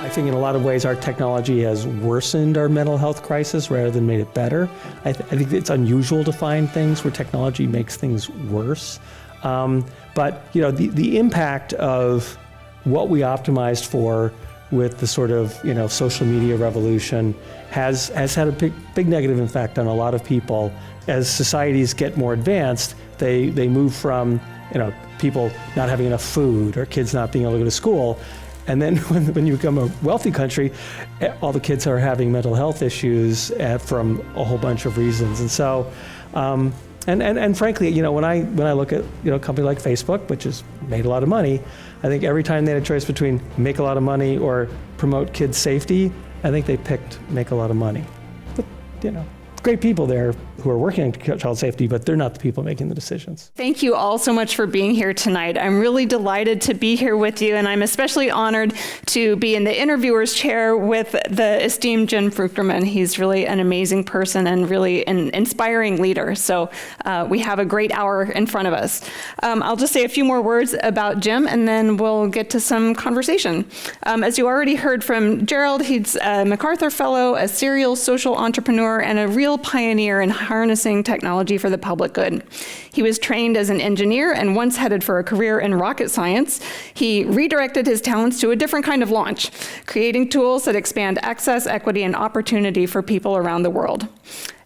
I think in a lot of ways our technology has worsened our mental health crisis rather than made it better. I think it's unusual to find things where technology makes things worse. But the impact of what we optimized for with the sort of social media revolution has had a big negative effect on a lot of people. As societies get more advanced, they move from people not having enough food or kids not being able to go to school. And then when you become a wealthy country, all the kids are having mental health issues from a whole bunch of reasons. And so, and frankly, when I look at a company like Facebook, which has made a lot of money, I think every time they had a choice between make a lot of money or promote kids' safety, I think they picked make a lot of money. But great people there who are working on child safety, but they're not the people making the decisions. Thank you all so much for being here tonight. I'm really delighted to be here with you, and I'm especially honored to be in the interviewer's chair with the esteemed Jim Fruchterman. He's really an amazing person and really an inspiring leader. So we have a great hour in front of us. I'll just say a few more words about Jim, and then we'll get to some conversation. As you already heard from Gerald, he's a MacArthur Fellow, a serial social entrepreneur, and a real pioneer in harnessing technology for the public good. He was trained as an engineer and once headed for a career in rocket science. He redirected his talents to a different kind of launch, creating tools that expand access, equity, and opportunity for people around the world.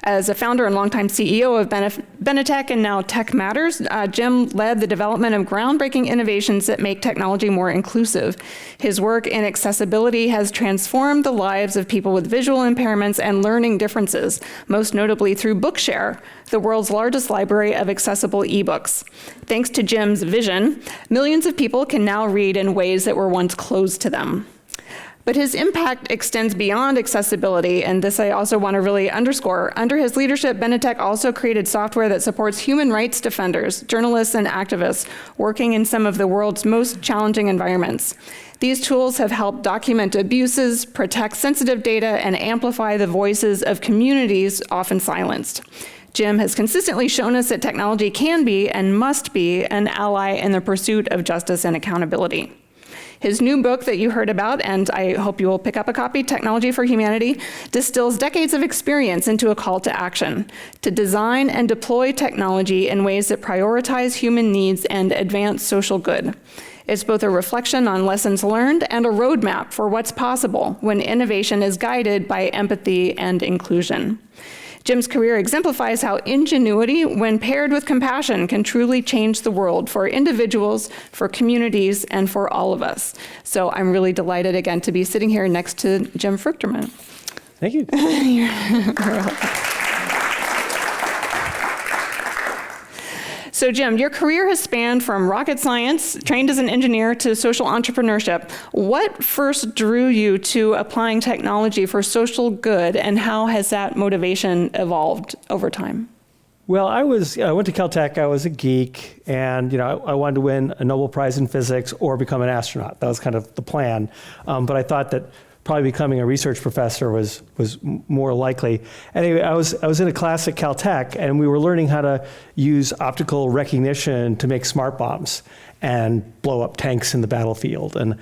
As a founder and longtime CEO of Benetech and now Tech Matters, Jim led the development of groundbreaking innovations that make technology more inclusive. His work in accessibility has transformed the lives of people with visual impairments and learning differences, most notably through Bookshare, the world's largest library of accessible ebooks. Thanks to Jim's vision, millions of people can now read in ways that were once closed to them. But his impact extends beyond accessibility, and this I also want to really underscore. Under his leadership, Benetech also created software that supports human rights defenders, journalists, and activists working in some of the world's most challenging environments. These tools have helped document abuses, protect sensitive data, and amplify the voices of communities often silenced. Jim has consistently shown us that technology can be and must be an ally in the pursuit of justice and accountability. His new book that you heard about, and I hope you will pick up a copy, Technology for Humanity, distills decades of experience into a call to action, to design and deploy technology in ways that prioritize human needs and advance social good. It's both a reflection on lessons learned and a roadmap for what's possible when innovation is guided by empathy and inclusion. Jim's career exemplifies how ingenuity, when paired with compassion, can truly change the world for individuals, for communities, and for all of us. So I'm really delighted again to be sitting here next to Jim Fruchterman. Thank you. You're welcome. So Jim, your career has spanned from rocket science, trained as an engineer, to social entrepreneurship. What first drew you to applying technology for social good, and how has that motivation evolved over time? Well, I went to Caltech, I was a geek, and I wanted to win a Nobel Prize in physics or become an astronaut. That was kind of the plan. But I thought that probably becoming a research professor was more likely. Anyway, I was in a class at Caltech, and we were learning how to use optical recognition to make smart bombs and blow up tanks in the battlefield. And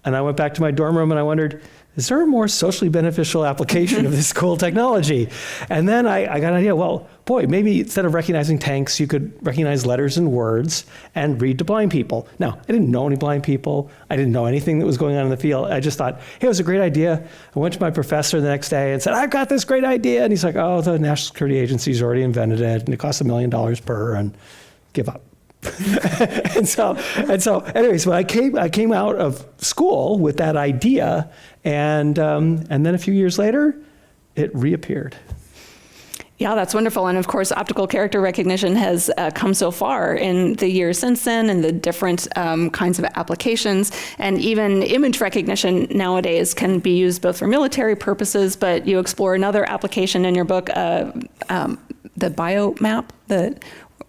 I went back to my dorm room and I wondered, is there a more socially beneficial application of this cool technology? And then I got an idea, well, boy, maybe instead of recognizing tanks, you could recognize letters and words and read to blind people. Now, I didn't know any blind people. I didn't know anything that was going on in the field. I just thought, hey, it was a great idea. I went to my professor the next day and said, I've got this great idea. And he's like, oh, the National Security Agency's already invented it, and it costs $1 million per, and give up. and so anyways, I came out of school with that idea, and then a few years later, it reappeared. Yeah, that's wonderful. And of course, optical character recognition has come so far in the years since then, and the different kinds of applications. And even image recognition nowadays can be used both for military purposes, but you explore another application in your book, the biomap,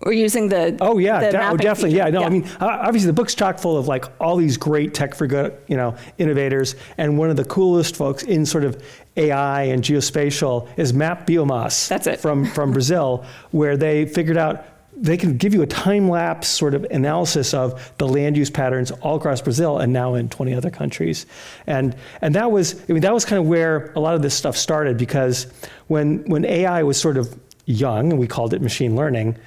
we're using the definitely. Feature. Yeah, no, I mean, obviously the book's chock full of like all these great tech for good, innovators. And one of the coolest folks in sort of AI and geospatial is Map Biomas. That's it. From Brazil, where they figured out they can give you a time-lapse sort of analysis of the land use patterns all across Brazil and now in 20 other countries. And that was kind of where a lot of this stuff started, because when AI was sort of young, and we called it machine learning,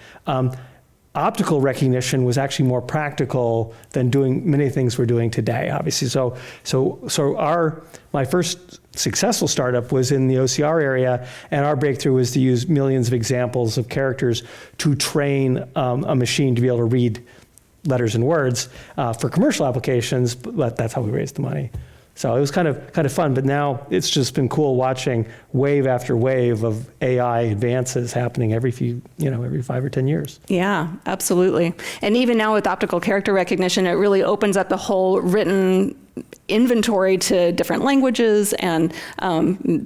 optical recognition was actually more practical than doing many things we're doing today, obviously. So my first successful startup was in the OCR area, and our breakthrough was to use millions of examples of characters to train a machine to be able to read letters and words for commercial applications, but that's how we raised the money. So it was kind of fun, but now it's just been cool watching wave after wave of AI advances happening every 5 or 10 years. Yeah, absolutely. And even now with optical character recognition, it really opens up the whole written inventory to different languages and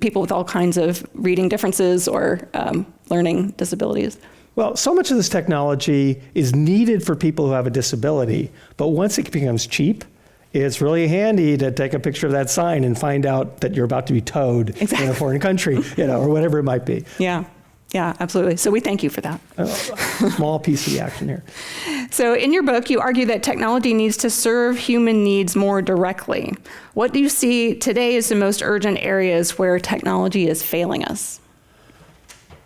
people with all kinds of reading differences or learning disabilities. Well, so much of this technology is needed for people who have a disability, but once it becomes cheap, it's really handy to take a picture of that sign and find out that you're about to be towed in a foreign country, or whatever it might be. Yeah, absolutely. So we thank you for that. Small piece of the action here. So in your book, you argue that technology needs to serve human needs more directly. What do you see today as the most urgent areas where technology is failing us?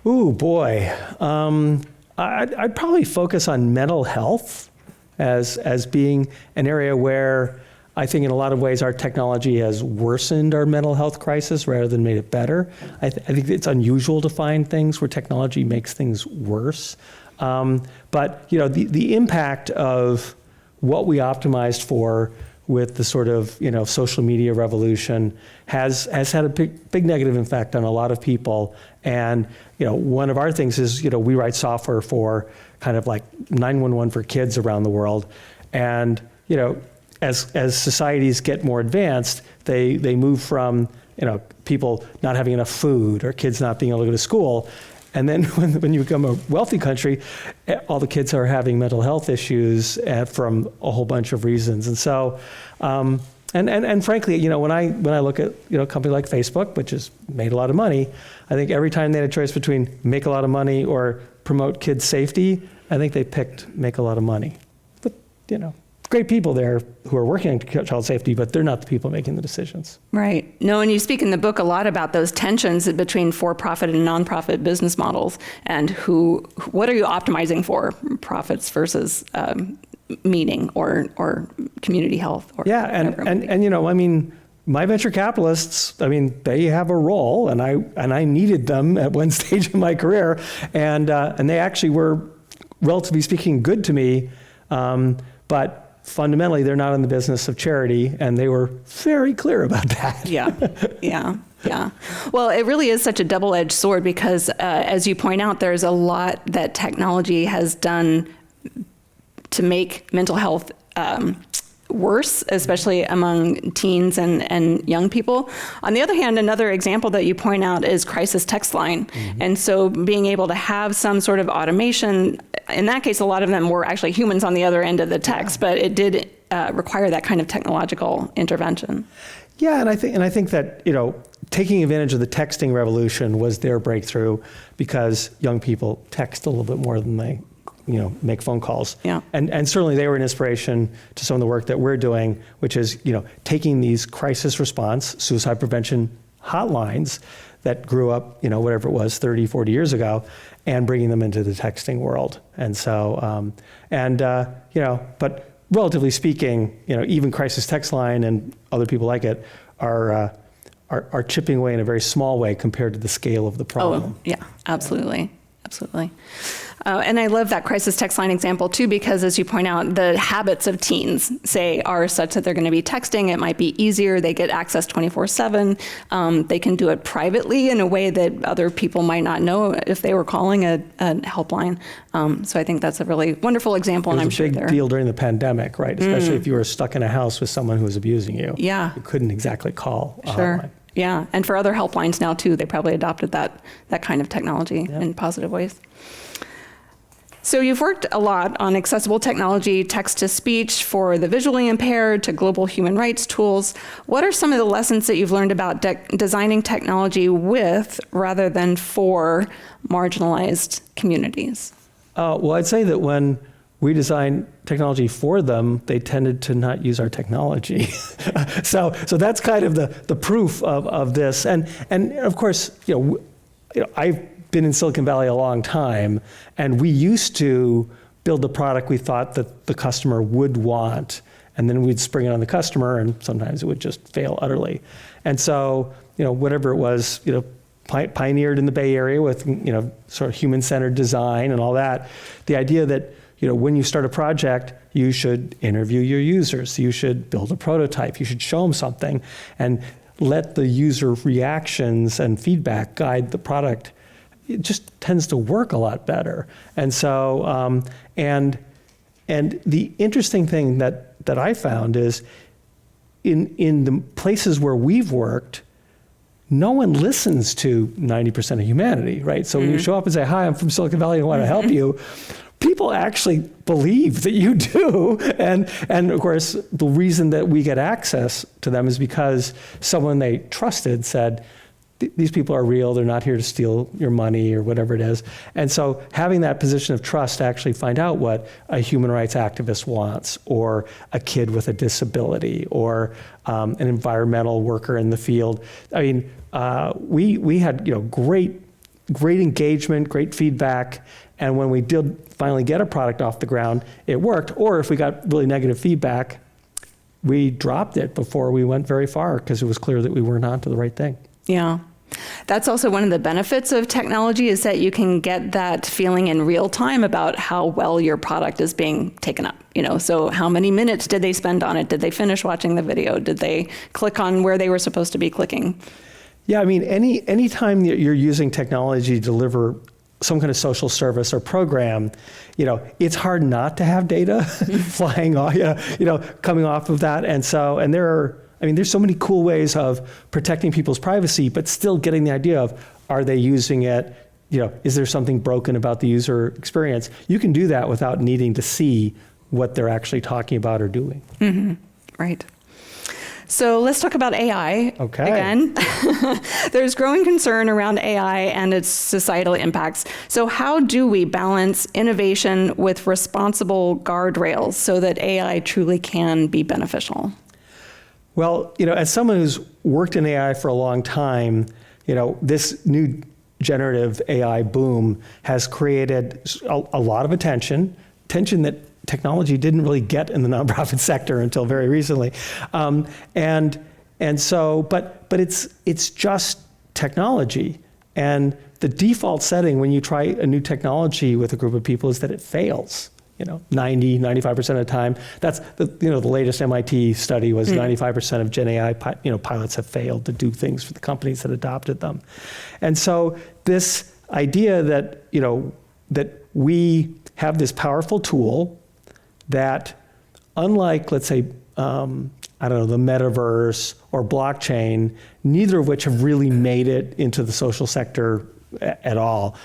Ooh, boy. I'd probably focus on mental health as being an area where I think in a lot of ways our technology has worsened our mental health crisis rather than made it better. I think it's unusual to find things where technology makes things worse. But the impact of what we optimized for with the sort of social media revolution has had a big negative effect on a lot of people. And one of our things is we write software for kind of like 911 for kids around the world, and as societies get more advanced, they move from people not having enough food or kids not being able to go to school. And then when you become a wealthy country, all the kids are having mental health issues from a whole bunch of reasons. And so, and frankly, when I look at a company like Facebook, which has made a lot of money, I think every time they had a choice between make a lot of money or promote kids' safety, I think they picked make a lot of money. But great people there who are working on child safety, but they're not the people making the decisions. Right. No, and you speak in the book a lot about those tensions between for-profit and nonprofit business models, and what are you optimizing for, profits versus meaning or community health? Or and my venture capitalists, they have a role, and I needed them at one stage in my career, and they actually were, relatively speaking, good to me, but fundamentally, they're not in the business of charity, and they were very clear about that. Yeah. Well, it really is such a double-edged sword because, as you point out, there's a lot that technology has done to make mental health worse, especially among teens and young people. On the other hand, another example that you point out is crisis text line. Mm-hmm. And so being able to have some sort of automation, in that case, a lot of them were actually humans on the other end of the text, but it did require that kind of technological intervention. Yeah, and I think that, taking advantage of the texting revolution was their breakthrough, because young people text a little bit more than they make phone calls. Yeah. And certainly they were an inspiration to some of the work that we're doing, which is, taking these crisis response, suicide prevention hotlines that grew up, whatever it was, 30, 40 years ago, and bringing them into the texting world. And so, but relatively speaking, even crisis text line and other people like it are chipping away in a very small way compared to the scale of the problem. Oh, yeah, absolutely. Absolutely. And I love that crisis text line example too, because as you point out, the habits of teens are such that they're going to be texting. It might be easier. They get access 24/7. They can do it privately in a way that other people might not know if they were calling a helpline. So I think that's a really wonderful example. It was a big deal during the pandemic, right? Especially if you were stuck in a house with someone who was abusing you. Yeah. You couldn't exactly call a Sure. hotline. Yeah, and for other helplines now too, they probably adopted that kind of technology in positive ways. So you've worked a lot on accessible technology, text-to-speech for the visually impaired, to global human rights tools. What are some of the lessons that you've learned about designing technology with rather than for marginalized communities? Well, I'd say that when we designed technology for them, they tended to not use our technology. So that's kind of the proof of this. And of course, I've been in Silicon Valley a long time, and we used to build the product we thought that the customer would want, and then we'd spring it on the customer, and sometimes it would just fail utterly. And so, whatever it was, pioneered in the Bay Area with, sort of human-centered design and all that. The idea that, when you start a project, you should interview your users. You should build a prototype. You should show them something and let the user reactions and feedback guide the product. It just tends to work a lot better. And so, and the interesting thing that I found is in the places where we've worked, no one listens to 90% of humanity, right? So when you show up and say, hi, I'm from Silicon Valley and I want to help you, people actually believe that you do. And of course, the reason that we get access to them is because someone they trusted said, these people are real, they're not here to steal your money or whatever it is. And so having that position of trust to actually find out what a human rights activist wants, or a kid with a disability, or an environmental worker in the field. I mean, we had great engagement, great feedback, and when we did finally get a product off the ground, it worked. Or if we got really negative feedback, we dropped it before we went very far because it was clear that we weren't onto the right thing. Yeah. That's also one of the benefits of technology, is that you can get that feeling in real time about how well your product is being taken up. So how many minutes did they spend on it? Did they finish watching the video? Did they click on where they were supposed to be clicking? Yeah, I mean, any time that you're using technology to deliver some kind of social service or program, it's hard not to have data flying off, coming off of that. And there's so many cool ways of protecting people's privacy, but still getting the idea of, are they using it? Is there something broken about the user experience? You can do that without needing to see what they're actually talking about or doing. Mm-hmm. Right. So let's talk about AI again. There's growing concern around AI and its societal impacts. So how do we balance innovation with responsible guardrails so that AI truly can be beneficial? Well, as someone who's worked in AI for a long time, this new generative AI boom has created a lot of attention that technology didn't really get in the nonprofit sector until very recently. And so, but it's just technology. And the default setting when you try a new technology with a group of people is that it fails. 95% of the time. That's the latest MIT study was 95% of Gen AI pilots have failed to do things for the companies that adopted them. And so this idea that that we have this powerful tool that, unlike, let's say, the metaverse or blockchain, neither of which have really made it into the social sector at all.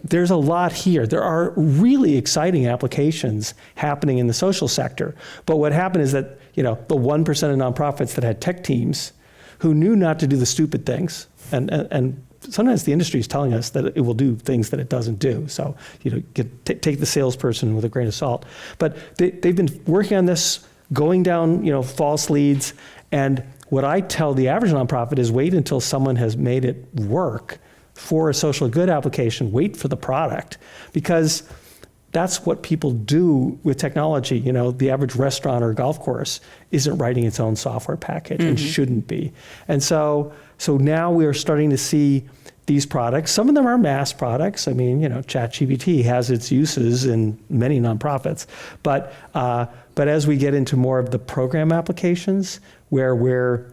There's a lot here. There are really exciting applications happening in the social sector. But what happened is that, the 1% of nonprofits that had tech teams who knew not to do the stupid things, and sometimes the industry is telling us that it will do things that it doesn't do. So, take the salesperson with a grain of salt. But they've been working on this, going down, false leads. And what I tell the average nonprofit is wait until someone has made it work for a social good application, wait for the product, because that's what people do with technology. The average restaurant or golf course isn't writing its own software package and shouldn't be. And so now we are starting to see these products. Some of them are mass products. I mean, ChatGPT has its uses in many nonprofits, but as we get into more of the program applications where we're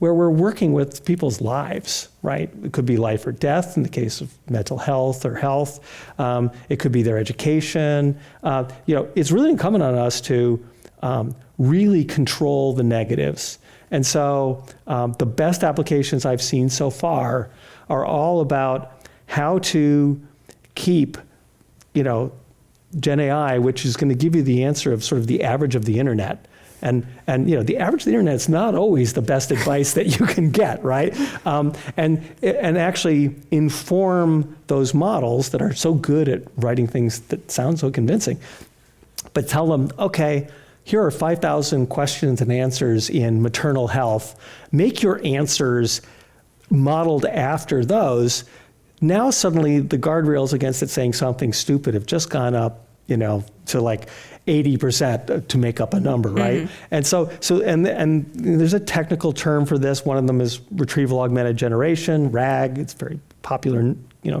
working with people's lives, right? It could be life or death in the case of mental health or health. It could be their education. It's really incumbent on us to really control the negatives. And so the best applications I've seen so far are all about how to keep, Gen AI, which is going to give you the answer of sort of the average of the internet. And the average of the internet is not always the best advice that you can get, right? And actually inform those models that are so good at writing things that sound so convincing, but tell them, okay, here are 5,000 questions and answers in maternal health. Make your answers modeled after those. Now suddenly the guardrails against it saying something stupid have just gone up, to like 80% to make up a number, right? And so there's a technical term for this. One of them is retrieval augmented generation, RAG. It's a very popular,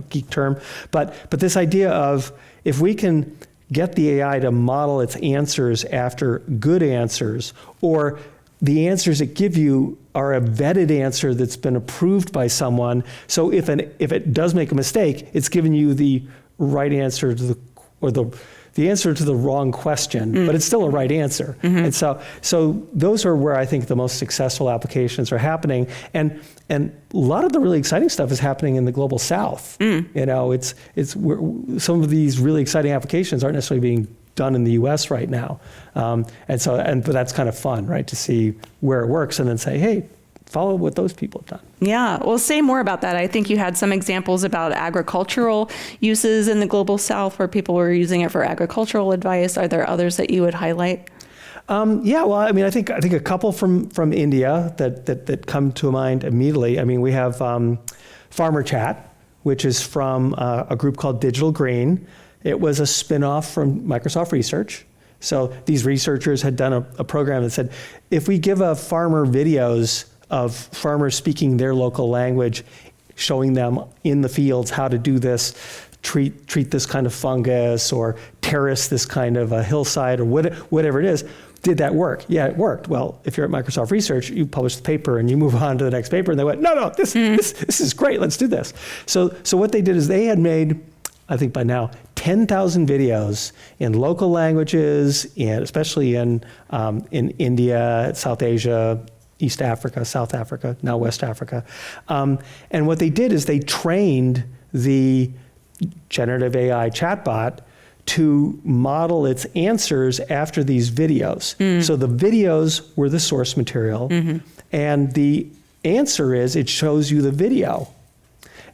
geek term. But this idea of if we can get the AI to model its answers after good answers, or the answers it give you are a vetted answer that's been approved by someone. So if it does make a mistake, it's giving you the right answer to the answer to the wrong question, but it's still a right answer. And so those are where I think the most successful applications are happening. And a lot of the really exciting stuff is happening in the global South. It's where some of these really exciting applications aren't necessarily being done in the US right now. But that's kind of fun, right? To see where it works and then say, hey, follow what those people have done. Yeah, well, say more about that. I think you had some examples about agricultural uses in the global South where people were using it for agricultural advice. Are there others that you would highlight? I think a couple from India that come to mind immediately. I mean, we have Farmer Chat, which is from a group called Digital Green. It was a spin-off from Microsoft Research. So these researchers had done a program that said, if we give a farmer videos of farmers speaking their local language, showing them in the fields how to do this, treat this kind of fungus or terrace this kind of a hillside or whatever it is, did that work? Yeah, it worked. Well, if you're at Microsoft Research, you publish the paper and you move on to the next paper, and they went, no, this is great, let's do this. So what they did is they had made, I think by now, 10,000 videos in local languages, and especially in India, South Asia, East Africa, South Africa, now West Africa. And what they did is they trained the generative AI chatbot to model its answers after these videos. So the videos were the source material, and the answer is it shows you the video.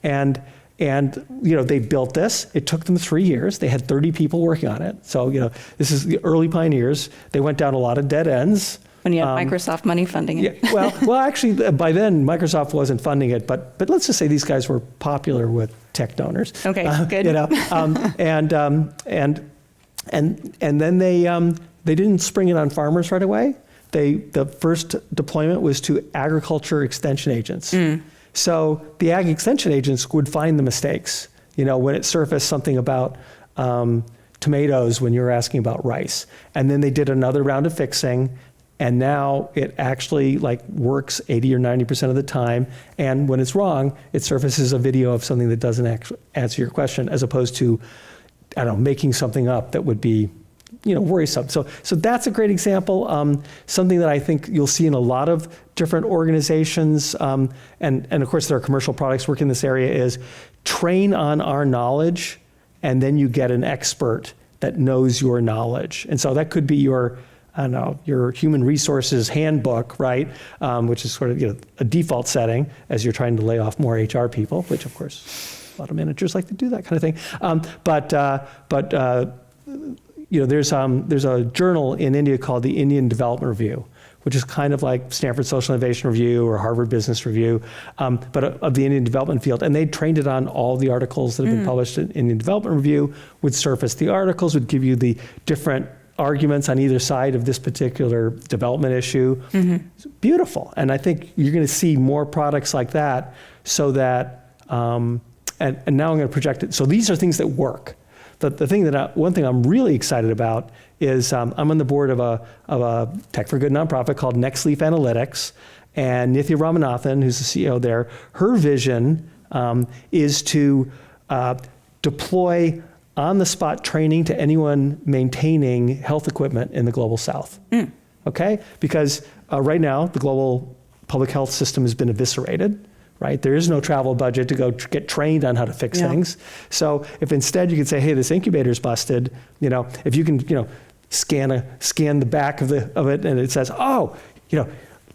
And they built this. It took them 3 years. They had 30 people working on it. So this is the early pioneers. They went down a lot of dead ends. When you had Microsoft money funding it. Yeah, well, actually, by then Microsoft wasn't funding it, but let's just say these guys were popular with tech donors. Okay, good. And then they didn't spring it on farmers right away. The first deployment was to agriculture extension agents. So the ag extension agents would find the mistakes. When it surfaced something about tomatoes when you were asking about rice, and then they did another round of fixing. And now it actually works 80 or 90% of the time. And when it's wrong, it surfaces a video of something that doesn't actually answer your question, as opposed to, making something up that would be, worrisome. So that's a great example. Something that I think you'll see in a lot of different organizations, and of course there are commercial products work in this area, is train on our knowledge, and then you get an expert that knows your knowledge. And so that could be your human resources handbook, right? Which is sort of a default setting as you're trying to lay off more HR people, which of course a lot of managers like to do that kind of thing. There's a journal in India called the Indian Development Review, which is kind of like Stanford Social Innovation Review or Harvard Business Review, but of the Indian development field. And they trained it on all the articles that have been published in Indian Development Review, would surface the articles, would give you the different arguments on either side of this particular development issue. It's beautiful. And I think you're going to see more products like that, so that, and now I'm going to project it. So these are things that work. The thing one thing I'm really excited about is I'm on the board of a Tech for Good nonprofit called Nextleaf Analytics, and Nithya Ramanathan, who's the CEO there, her vision is to deploy on-the-spot training to anyone maintaining health equipment in the global South. Okay? Because right now, the global public health system has been eviscerated, right? There is no travel budget to go get trained on how to fix things. So if instead you could say, hey, this incubator's busted, if you can, scan the back of it, and it says, oh,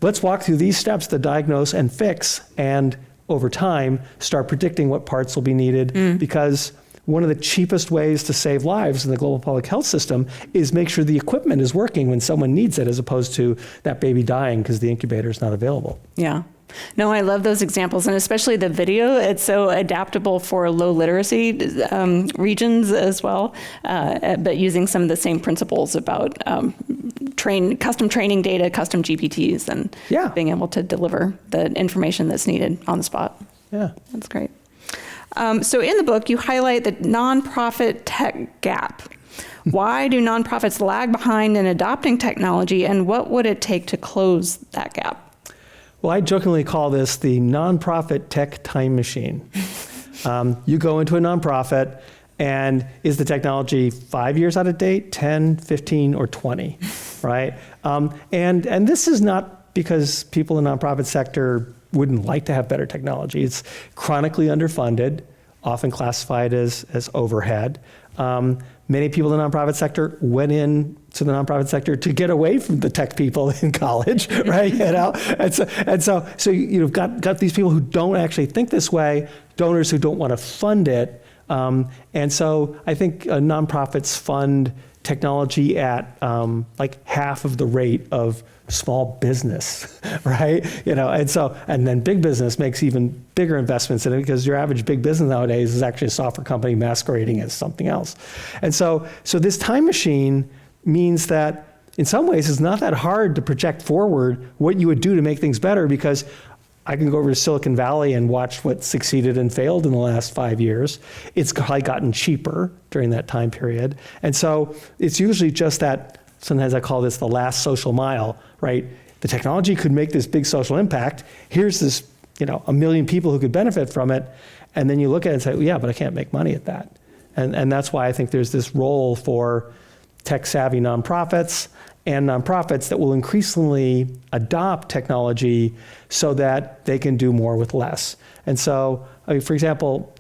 let's walk through these steps to diagnose and fix, and over time start predicting what parts will be needed, because one of the cheapest ways to save lives in the global public health system is make sure the equipment is working when someone needs it, as opposed to that baby dying because the incubator is not available. Yeah. No, I love those examples, and especially the video. It's so adaptable for low literacy regions as well, but using some of the same principles about custom training data, custom GPTs, and being able to deliver the information that's needed on the spot. Yeah. That's great. So in the book, you highlight the nonprofit tech gap. Why do nonprofits lag behind in adopting technology, and what would it take to close that gap? Well, I jokingly call this the nonprofit tech time machine. You go into a nonprofit, and is the technology 5 years out of date, 10, 15, or 20, right? And this is not because people in the nonprofit sector wouldn't like to have better technology. It's chronically underfunded, often classified as overhead. Many people in the nonprofit sector went into the nonprofit sector to get away from the tech people in college, right? And so you've got these people who don't actually think this way, donors who don't want to fund it. And so I think nonprofits fund technology at like half of the rate of small business, right? And then big business makes even bigger investments in it, because your average big business nowadays is actually a software company masquerading as something else. And so this time machine means that in some ways it's not that hard to project forward what you would do to make things better, because I can go over to Silicon Valley and watch what succeeded and failed in the last 5 years. It's probably gotten cheaper during that time period. And so it's usually just that, sometimes I call this the last social mile, right? The technology could make this big social impact. Here's this, 1 million people who could benefit from it. And then you look at it and say, yeah, but I can't make money at that. And that's why I think there's this role for tech-savvy nonprofits and nonprofits that will increasingly adopt technology so that they can do more with less. And so, for example,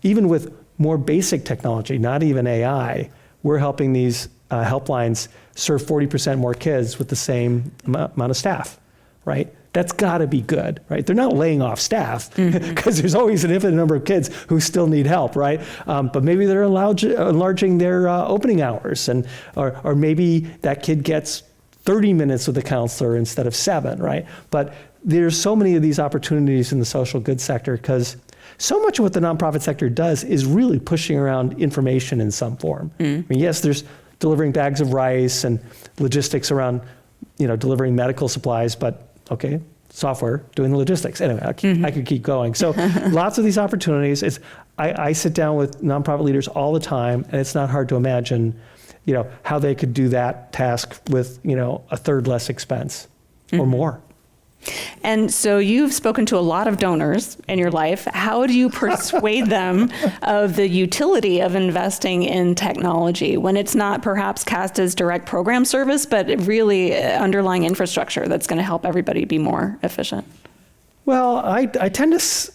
even with more basic technology, not even AI, we're helping these helplines serve 40% more kids with the same amount of staff, right? That's got to be good, right? They're not laying off staff, because there's always an infinite number of kids who still need help, right? But maybe they're enlarging their opening hours, or maybe that kid gets 30 minutes with a counselor instead of 7, right? But there's so many of these opportunities in the social good sector, because so much of what the nonprofit sector does is really pushing around information in some form. I mean, yes, there's delivering bags of rice and logistics around, delivering medical supplies, but okay, software doing the logistics. Anyway, I could keep going. So lots of these opportunities. I sit down with nonprofit leaders all the time, and it's not hard to imagine, how they could do that task with, a third less expense or more. And so you've spoken to a lot of donors in your life. How do you persuade them of the utility of investing in technology when it's not perhaps cast as direct program service, but really underlying infrastructure that's going to help everybody be more efficient? Well, I tend to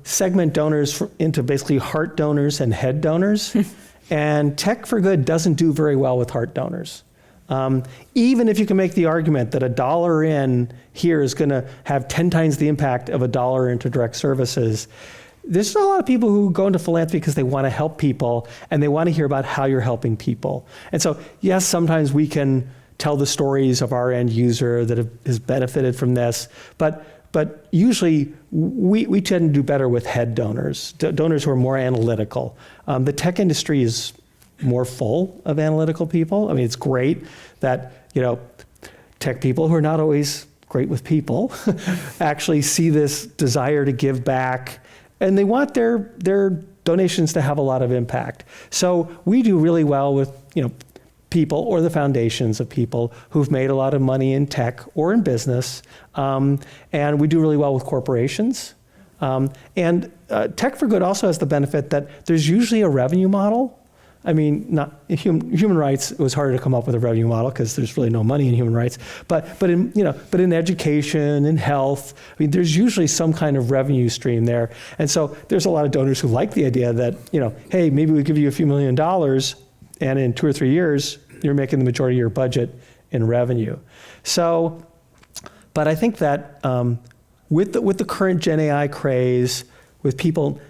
segment donors into basically heart donors and head donors. And Tech for Good doesn't do very well with heart donors. Even if you can make the argument that $1 in here is going to have 10 times the impact of $1 into direct services, there's not a lot of people who go into philanthropy because they want to help people, and they want to hear about how you're helping people. And so, yes, sometimes we can tell the stories of our end user that has benefited from this, but usually we tend to do better with head donors, donors who are more analytical. The tech industry is more full of analytical people. I mean, it's great that, tech people who are not always great with people actually see this desire to give back, and they want their donations to have a lot of impact. So we do really well with, people or the foundations of people who've made a lot of money in tech or in business, and we do really well with corporations. And Tech for Good also has the benefit that there's usually a revenue model. I mean, not human rights. It was harder to come up with a revenue model because there's really no money in human rights. But in education, in health, I mean, there's usually some kind of revenue stream there. And so there's a lot of donors who like the idea that hey, maybe we give you a few $1 million, and in 2 or 3 years, you're making the majority of your budget in revenue. So, but I think that with the current Gen AI craze, with people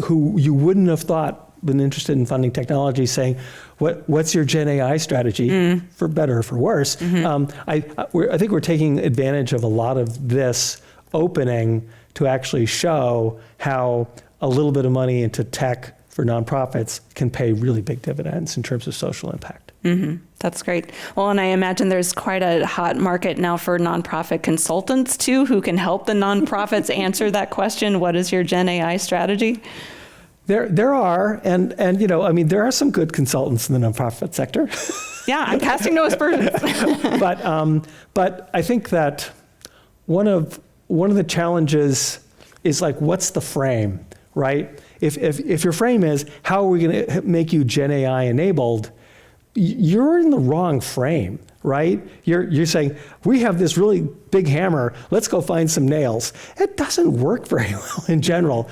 who you wouldn't have thought been interested in funding technology saying, what's your Gen AI strategy, for better or for worse? I think we're taking advantage of a lot of this opening to actually show how a little bit of money into tech for nonprofits can pay really big dividends in terms of social impact. That's great. Well, and I imagine there's quite a hot market now for nonprofit consultants too, who can help the nonprofits answer that question. What is your Gen AI strategy? There are, and there are some good consultants in the nonprofit sector. Yeah, I'm casting no aspersions. But I think that one of the challenges is like, what's the frame, right? If your frame is how are we going to make you Gen AI enabled, you're in the wrong frame, right? You're saying, we have this really big hammer, let's go find some nails. It doesn't work very well in general.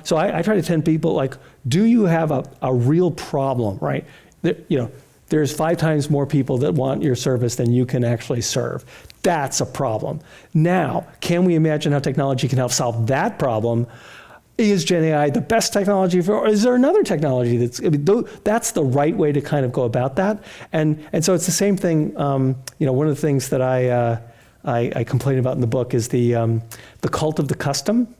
So I try to tell people, like, do you have a real problem, right? There's 5 times more people that want your service than you can actually serve. That's a problem. Now, can we imagine how technology can help solve that problem? Is Gen AI the best technology or is there another technology that's the right way to kind of go about that? And so it's the same thing. One of the things that I complain about in the book is the cult of the custom,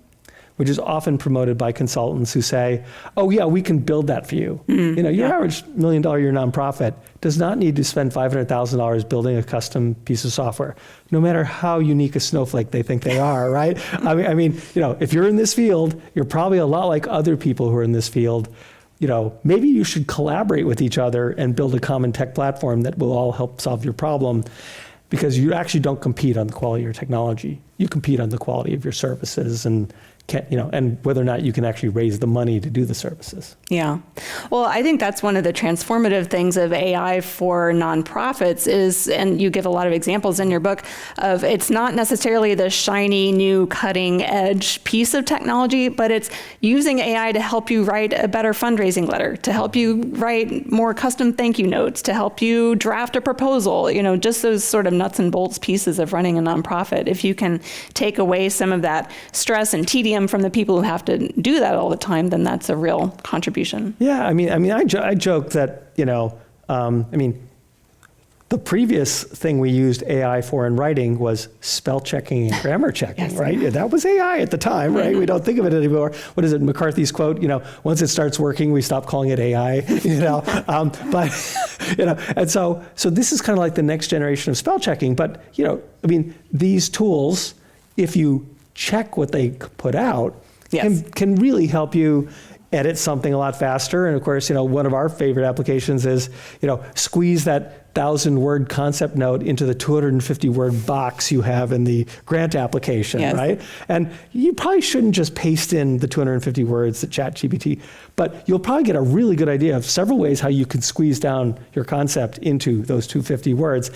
which is often promoted by consultants who say, oh yeah, we can build that for you. Your average $1 million a year nonprofit does not need to spend $500,000 building a custom piece of software, no matter how unique a snowflake they think they are, right? I mean, if you're in this field, you're probably a lot like other people who are in this field. Maybe you should collaborate with each other and build a common tech platform that will all help solve your problem, because you actually don't compete on the quality of your technology. You compete on the quality of your services and whether or not you can actually raise the money to do the services. Yeah. Well, I think that's one of the transformative things of AI for nonprofits is, and you give a lot of examples in your book, of it's not necessarily the shiny, new, cutting edge piece of technology, but it's using AI to help you write a better fundraising letter, to help you write more custom thank you notes, to help you draft a proposal, just those sort of nuts and bolts pieces of running a nonprofit. If you can take away some of that stress and tedium from the people who have to do that all the time, then that's a real contribution. Yeah, I joke that, the previous thing we used AI for in writing was spell checking and grammar checking, right? Yeah, that was AI at the time, right? We don't think of it anymore. What is it, McCarthy's quote? Once it starts working, we stop calling it AI. And so this is kind of like the next generation of spell checking. But these tools, if you check what they put out, can really help you edit something a lot faster. And of course, one of our favorite applications is, squeeze that 1,000-word concept note into the 250-word box you have in the grant application, right? And you probably shouldn't just paste in the 250 words that ChatGPT, but you'll probably get a really good idea of several ways how you could squeeze down your concept into those 250 words.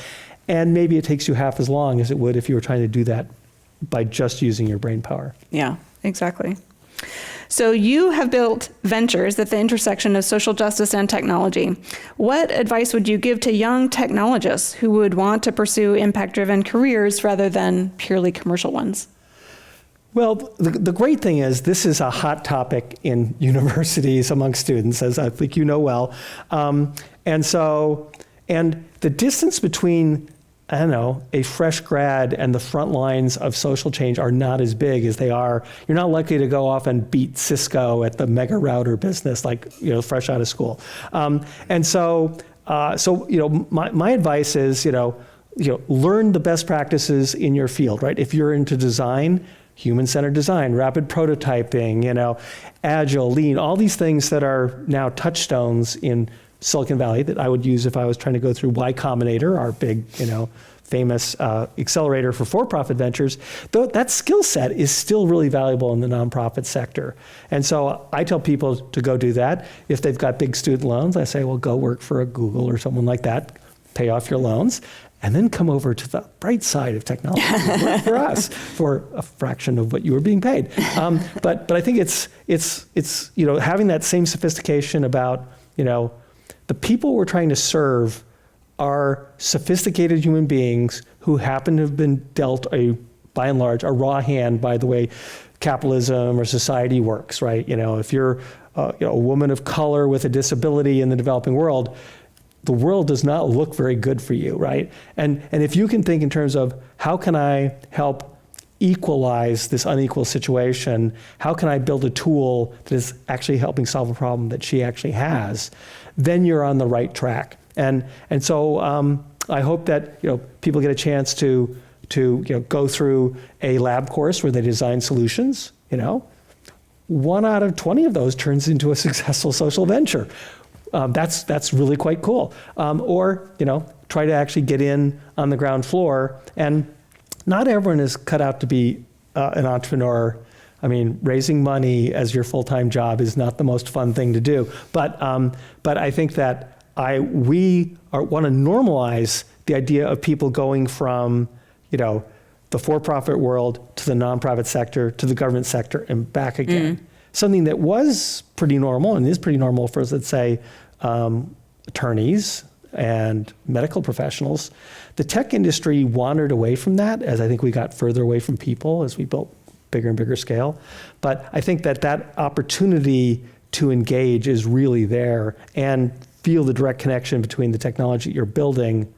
And maybe it takes you half as long as it would if you were trying to do that by just using your brain power. Yeah, exactly. So you have built ventures at the intersection of social justice and technology. What advice would you give to young technologists who would want to pursue impact-driven careers rather than purely commercial ones? Well, the great thing is this is a hot topic in universities among students, as I think you know well. And the distance between a fresh grad and the front lines of social change are not as big as they are. You're not likely to go off and beat Cisco at the mega router business, fresh out of school. My advice is, learn the best practices in your field, right? If you're into design, human-centered design, rapid prototyping, agile, lean, all these things that are now touchstones in Silicon Valley that I would use if I was trying to go through Y Combinator, our big, famous accelerator for for-profit ventures. Though that skill set is still really valuable in the nonprofit sector. And so I tell people to go do that. If they've got big student loans, I say, well, go work for a Google or someone like that, pay off your loans, and then come over to the bright side of technology, work for us for a fraction of what you were being paid. But I think it's having that same sophistication about, the people we're trying to serve are sophisticated human beings who happen to have been dealt by and large, a raw hand by the way capitalism or society works, right? If you're a woman of color with a disability in the developing world, the world does not look very good for you, right? And if you can think in terms of how can I help equalize this unequal situation, how can I build a tool that is actually helping solve a problem that she actually has, then you're on the right track. And so I hope that people get a chance to go through a lab course where they design solutions. 1 out of 20 of those turns into a successful social venture. That's really quite cool. Or try to actually get in on the ground floor. And not everyone is cut out to be an entrepreneur. I mean, raising money as your full-time job is not the most fun thing to do. But I think that we want to normalize the idea of people going from the for-profit world to the nonprofit sector to the government sector and back again. Something that was pretty normal and is pretty normal for, let's say, attorneys and medical professionals. The tech industry wandered away from that as I think we got further away from people as we built bigger and bigger scale. But I think that opportunity to engage is really there and feel the direct connection between the technology you're building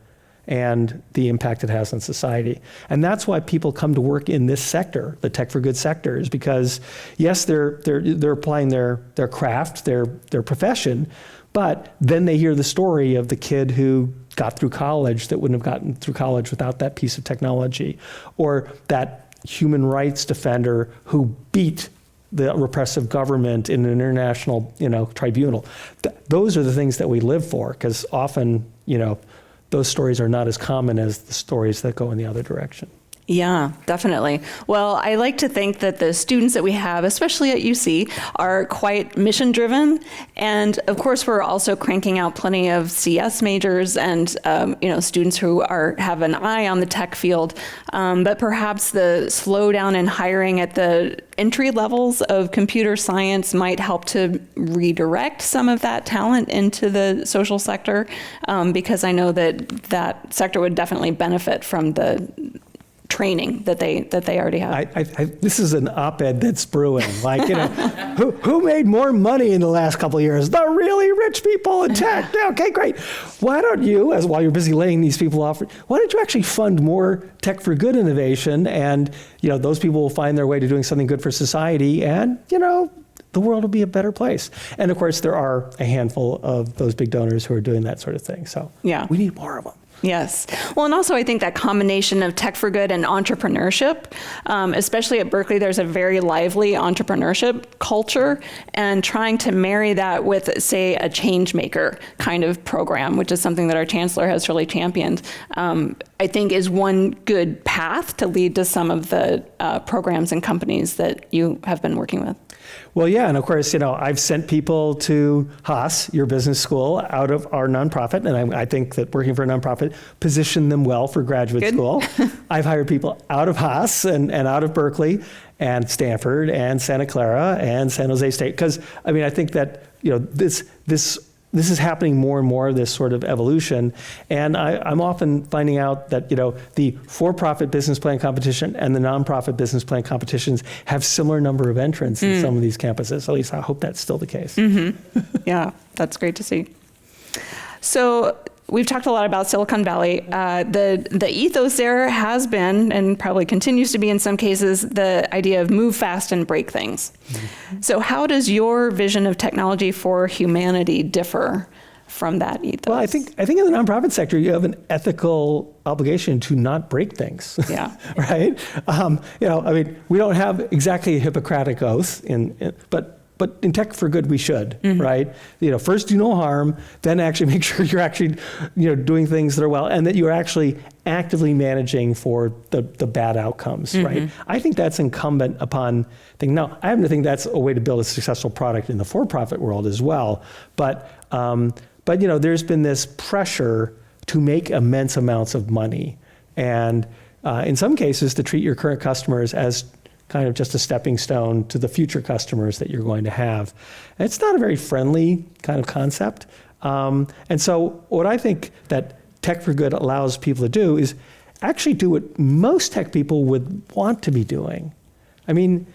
and the impact it has on society. And that's why people come to work in this sector, the tech for good sector, is because yes, they're applying their craft, their profession, but then they hear the story of the kid who got through college that wouldn't have gotten through college without that piece of technology, or that human rights defender who beat the repressive government in an international, tribunal. Those are the things that we live for, because often, those stories are not as common as the stories that go in the other direction. Yeah, definitely. Well, I like to think that the students that we have, especially at UC, are quite mission driven. And of course, we're also cranking out plenty of CS majors and, students who have an eye on the tech field. But perhaps the slowdown in hiring at the entry levels of computer science might help to redirect some of that talent into the social sector, because I know that sector would definitely benefit from the training that they already have. This is an op-ed that's brewing. Who made more money in the last couple of years? The really rich people in tech. Okay, great. Why don't you, while you're busy laying these people off, why don't you actually fund more tech for good innovation? And those people will find their way to doing something good for society, and the world will be a better place. And of course, there are a handful of those big donors who are doing that sort of thing. So yeah, we need more of them. Yes. Well, and also I think that combination of tech for good and entrepreneurship, especially at Berkeley, there's a very lively entrepreneurship culture, and trying to marry that with, say, a change maker kind of program, which is something that our chancellor has really championed, I think is one good path to lead to some of the programs and companies that you have been working with. Well, yeah, and of course, I've sent people to Haas, your business school, out of our nonprofit, and I think that working for a nonprofit positioned them well for graduate school. I've hired people out of Haas and out of Berkeley and Stanford and Santa Clara and San Jose State, because I think that this is happening more and more, this sort of evolution. And I'm often finding out that, the for-profit business plan competition and the nonprofit business plan competitions have similar number of entrants in some of these campuses. At least I hope that's still the case. Mm-hmm. Yeah, that's great to see. So we've talked a lot about Silicon Valley. The ethos there has been, and probably continues to be in some cases, the idea of move fast and break things. Mm-hmm. So how does your vision of technology for humanity differ from that ethos? Well, I think in the nonprofit sector, you have an ethical obligation to not break things. Yeah. Right? We don't have exactly a Hippocratic oath, but in tech for good, we should, mm-hmm. right? First do no harm, then actually make sure you're actually, doing things that are well, and that you're actually actively managing for the bad outcomes, mm-hmm. right? I think that's incumbent upon things. Now, I happen to think that's a way to build a successful product in the for-profit world as well. But there's been this pressure to make immense amounts of money, and in some cases to treat your current customers as kind of just a stepping stone to the future customers that you're going to have. And it's not a very friendly kind of concept. And so what I think that Tech for Good allows people to do is actually do what most tech people would want to be doing. I mean,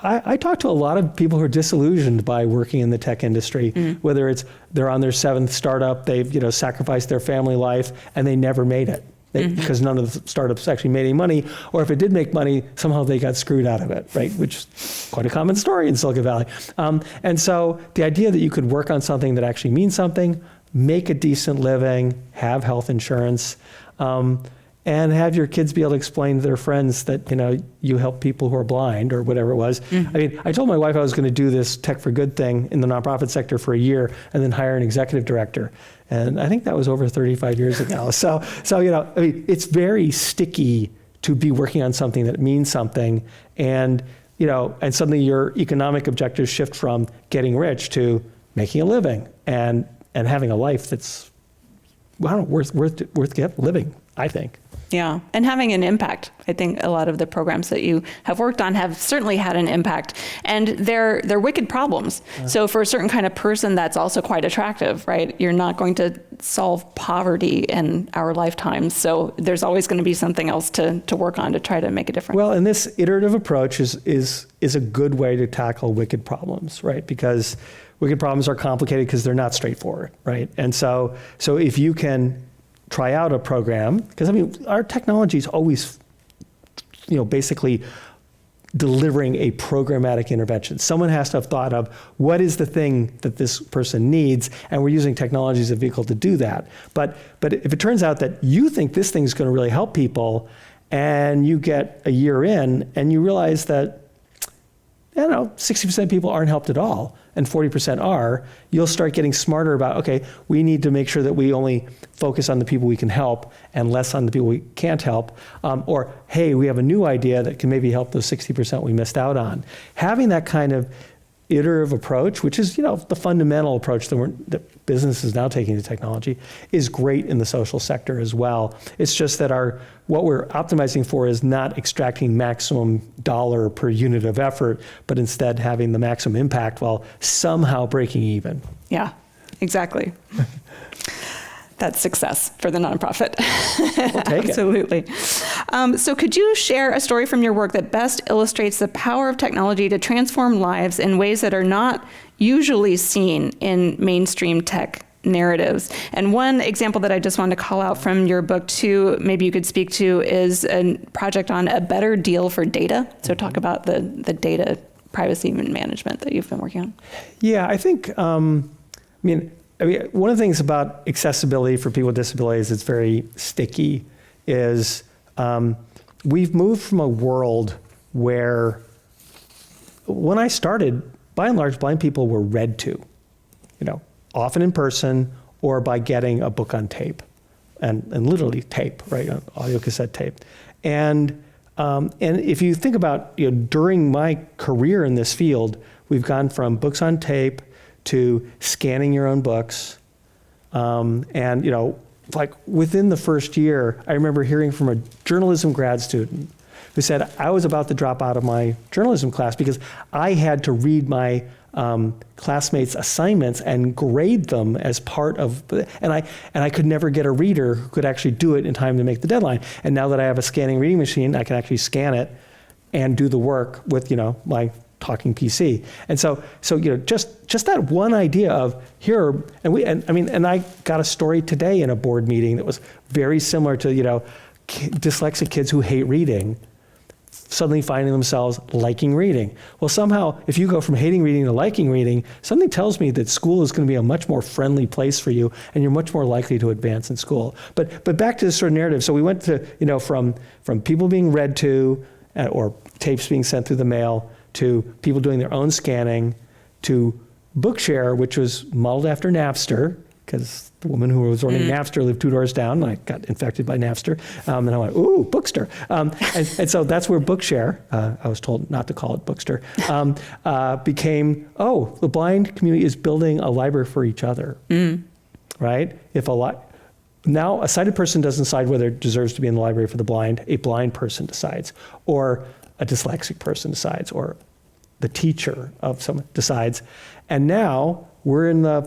I talk to a lot of people who are disillusioned by working in the tech industry, whether it's they're on their 7th startup, they've sacrificed their family life, and they never made it because none of the startups actually made any money, or if it did make money, somehow they got screwed out of it, right? Which is quite a common story in Silicon Valley. And so the idea that you could work on something that actually means something, make a decent living, have health insurance, and have your kids be able to explain to their friends that, you help people who are blind or whatever it was. I mean, I told my wife I was going to do this Tech for Good thing in the nonprofit sector for a year and then hire an executive director. And I think that was over 35 years ago. So it's very sticky to be working on something that means something. And, and suddenly your economic objectives shift from getting rich to making a living and having a life that's, worth living, I think. Yeah, and having an impact. I think a lot of the programs that you have worked on have certainly had an impact, and they're wicked problems. So for a certain kind of person, that's also quite attractive, right? You're not going to solve poverty in our lifetimes, so there's always going to be something else to work on to try to make a difference. Well, and this iterative approach is a good way to tackle wicked problems, right? Because wicked problems are complicated because they're not straightforward, right? And so if you can try out a program, because our technology is always, basically delivering a programmatic intervention. Someone has to have thought of what is the thing that this person needs, and we're using technology as a vehicle to do that. But if it turns out that you think this thing is going to really help people, and you get a year in and you realize that 60% of people aren't helped at all, and 40% are, you'll start getting smarter about, okay, we need to make sure that we only focus on the people we can help and less on the people we can't help. Or, hey, we have a new idea that can maybe help those 60% we missed out on. Having that kind of iterative approach, which is the fundamental approach that business is now taking to technology, is great in the social sector as well. It's just that what we're optimizing for is not extracting maximum dollar per unit of effort, but instead having the maximum impact while somehow breaking even. Yeah, exactly. That's success for the nonprofit. We'll take it. Absolutely. So could you share a story from your work that best illustrates the power of technology to transform lives in ways that are not usually seen in mainstream tech narratives? And one example that I just wanted to call out from your book too, maybe you could speak to, is a project on a better deal for data. So talk about the data privacy and management that you've been working on. Yeah, I think, one of the things about accessibility for people with disabilities that's very sticky is we've moved from a world where, when I started, by and large, blind people were read to, often in person or by getting a book on tape, and literally tape, right, audio cassette tape. And if you think about, during my career in this field, we've gone from books on tape to scanning your own books. And, like within the first year, I remember hearing from a journalism grad student who said, I was about to drop out of my journalism class because I had to read my classmates' assignments and grade them as part of, and I could never get a reader who could actually do it in time to make the deadline. And now that I have a scanning reading machine, I can actually scan it and do the work with, my talking PC. And so just that one idea of here, and I got a story today in a board meeting that was very similar to, dyslexic kids who hate reading suddenly finding themselves liking reading. Well, somehow, if you go from hating reading to liking reading, something tells me that school is going to be a much more friendly place for you, and you're much more likely to advance in school. But back to this sort of narrative. So we went to, from people being read to, or tapes being sent through the mail, to people doing their own scanning, to Bookshare, which was modeled after Napster, because the woman who was running Napster lived 2 doors down, and I got infected by Napster. And I went, ooh, Bookster. And so that's where Bookshare, I was told not to call it Bookster, became, the blind community is building a library for each other, right? Now a sighted person doesn't decide whether it deserves to be in the library for the blind. A blind person decides, or a dyslexic person decides, or the teacher of someone decides. And now we're in I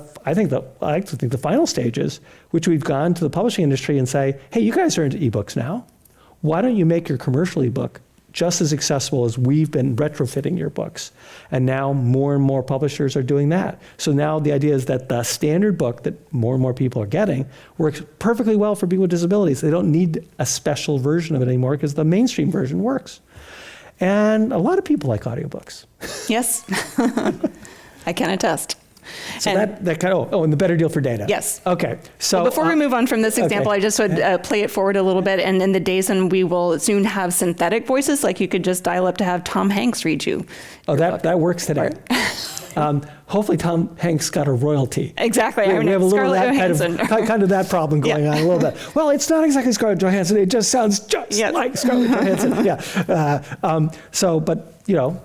like to think the final stages, which we've gone to the publishing industry and say, hey, you guys are into ebooks now. Why don't you make your commercial ebook just as accessible as we've been retrofitting your books? And now more and more publishers are doing that. So now the idea is that the standard book that more and more people are getting works perfectly well for people with disabilities. They don't need a special version of it anymore because the mainstream version works. And a lot of people like audiobooks. Yes, I can attest. So that kind of, and the better deal for data. Yes. Okay. So well, before we move on from this example, okay. I just would play it forward a little bit. And in the days when we will soon have synthetic voices, like you could just dial up to have Tom Hanks read you. Oh, that works today. Hopefully Tom Hanks got a royalty. Exactly. We have a little kind of that problem going on a little bit. Well, it's not exactly Scarlett Johansson. It just sounds just like Scarlett Johansson. Yeah. But you know,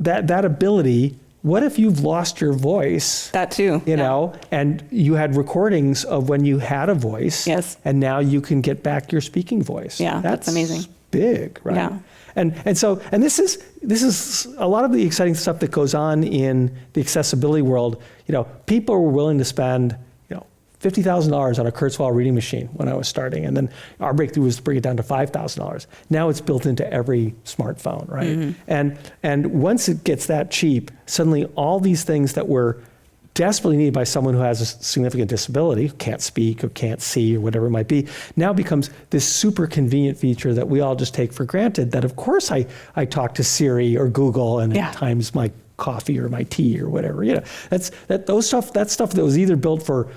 that ability. What if you've lost your voice? That too. You know, and you had recordings of when you had a voice. Yes. And now you can get back your speaking voice. Yeah, that's amazing. Big, right? Yeah. And this is a lot of the exciting stuff that goes on in the accessibility world. You know, people were willing to spend, $50,000 on a Kurzweil reading machine when I was starting, and then our breakthrough was to bring it down to $5,000. Now it's built into every smartphone, right? Mm-hmm. And once it gets that cheap, suddenly all these things that were desperately needed by someone who has a significant disability, can't speak or can't see or whatever it might be, now becomes this super convenient feature that we all just take for granted. That of course I talk to Siri or Google, and at times my coffee or my tea or whatever. That stuff that was either built for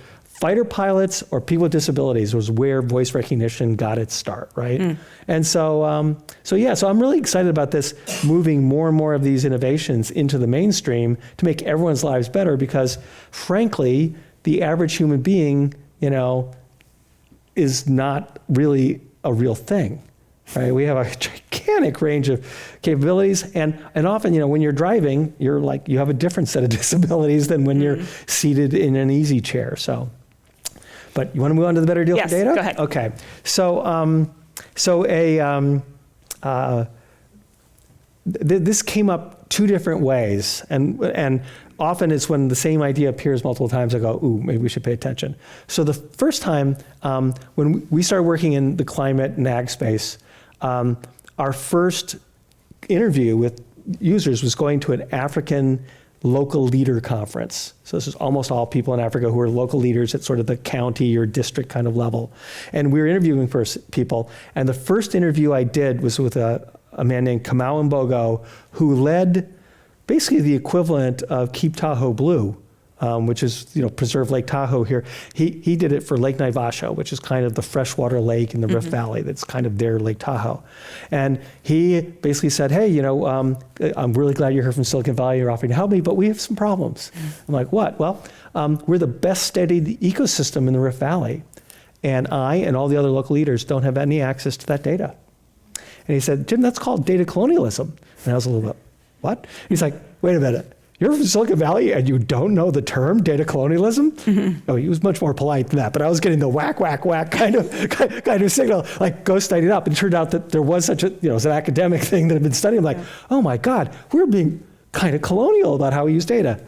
fighter pilots or people with disabilities was where voice recognition got its start, right? And so I'm really excited about this, moving more and more of these innovations into the mainstream to make everyone's lives better, because frankly, the average human being, is not really a real thing, right? We have a gigantic range of capabilities, and often, when you're driving, you have a different set of disabilities than when you're seated in an easy chair, so. But you want to move on to the better deal for data? Yes, go ahead. Okay. This came up two different ways, and often it's when the same idea appears multiple times, I go, ooh, maybe we should pay attention. So the first time, when we started working in the climate and ag space, our first interview with users was going to an African local leader conference. So this is almost all people in Africa who are local leaders at sort of the county or district kind of level. And we were interviewing people. And the first interview I did was with a man named Kamau Mbogo, who led basically the equivalent of Keep Tahoe Blue, which is, preserve Lake Tahoe here. He did it for Lake Naivasha, which is kind of the freshwater lake in the Rift Valley. That's kind of their Lake Tahoe. And he basically said, hey, I'm really glad you're here from Silicon Valley. You're offering to help me, but we have some problems. I'm like, what? Well, we're the best studied ecosystem in the Rift Valley. And I and all the other local leaders don't have any access to that data. And he said, Jim, that's called data colonialism. And I was a little bit, what? He's like, wait a minute. You're from Silicon Valley and you don't know the term data colonialism? Oh, he was much more polite than that, but I was getting the whack, whack, whack kind of signal, like go study it up. And it turned out that there was such it was an academic thing that had been studied. I'm like, oh my God, we're being kind of colonial about how we use data.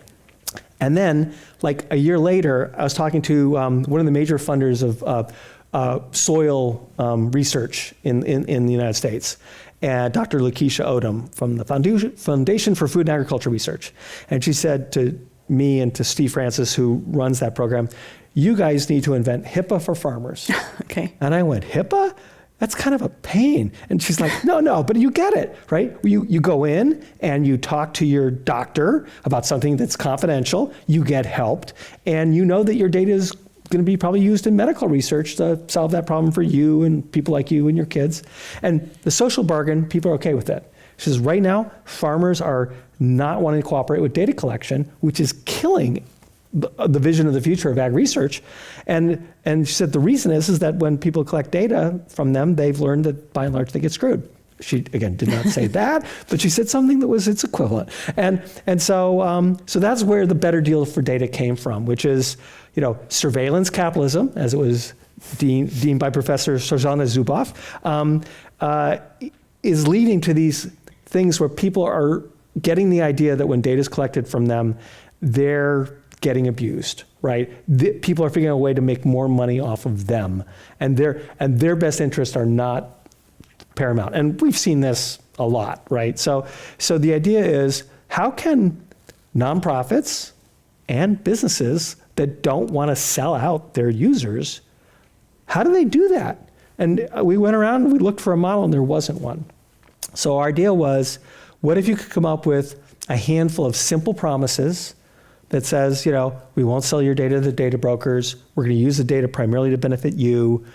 And then, like a year later, I was talking to one of the major funders of soil research in the United States. And Dr. Lakeisha Odom from the Foundation for Food and Agriculture Research. And she said to me and to Steve Francis, who runs that program, you guys need to invent HIPAA for farmers. Okay. And I went, HIPAA? That's kind of a pain. And she's like, no, but you get it, right? You go in and you talk to your doctor about something that's confidential, you get helped, and you know that your data is going to be probably used in medical research to solve that problem for you and people like you and your kids. And the social bargain, people are okay with that. She says, right now, farmers are not wanting to cooperate with data collection, which is killing the vision of the future of ag research. And she said the reason is that when people collect data from them, they've learned that by and large they get screwed. She, again, did not say that, but she said something that was its equivalent. And so that's where the better deal for data came from, which is, surveillance capitalism, as it was deemed by Professor Shoshana Zuboff, is leading to these things where people are getting the idea that when data is collected from them, they're getting abused, right? People are figuring out a way to make more money off of them, and their best interests are not paramount. And we've seen this a lot, right? So the idea is, how can nonprofits and businesses that don't want to sell out their users, how do they do that? And we went around and we looked for a model, and there wasn't one. So our idea was, what if you could come up with a handful of simple promises that says, we won't sell your data to the data brokers. We're going to use the data primarily to benefit you.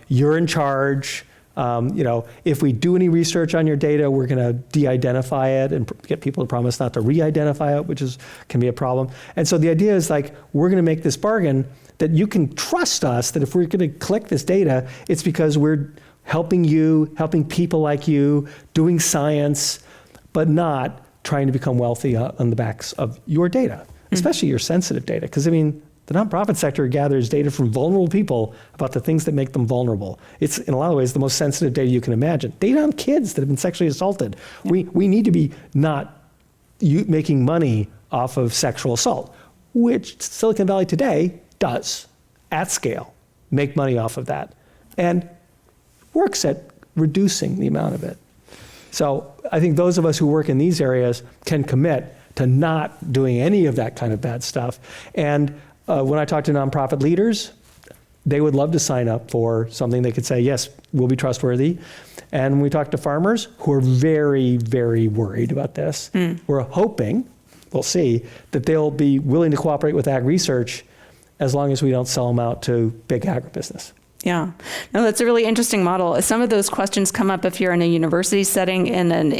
You're in charge. If we do any research on your data, we're going to de-identify it and get people to promise not to re-identify it, which can be a problem. And so the idea is, like, we're going to make this bargain that you can trust us, that if we're going to collect this data, it's because we're helping you, helping people like you, doing science, but not trying to become wealthy on the backs of your data, especially your sensitive data. Because, the nonprofit sector gathers data from vulnerable people about the things that make them vulnerable. It's, in a lot of ways, the most sensitive data you can imagine. Data on kids that have been sexually assaulted. Yeah. We need to be not making money off of sexual assault, which Silicon Valley today does, at scale, make money off of that, and works at reducing the amount of it. So I think those of us who work in these areas can commit to not doing any of that kind of bad stuff. And when I talk to nonprofit leaders, they would love to sign up for something they could say, yes, we'll be trustworthy. And when we talk to farmers who are very, very worried about this, we're hoping, we'll see, that they'll be willing to cooperate with ag research as long as we don't sell them out to big agribusiness. Yeah, no, that's a really interesting model. Some of those questions come up if you're in a university setting in an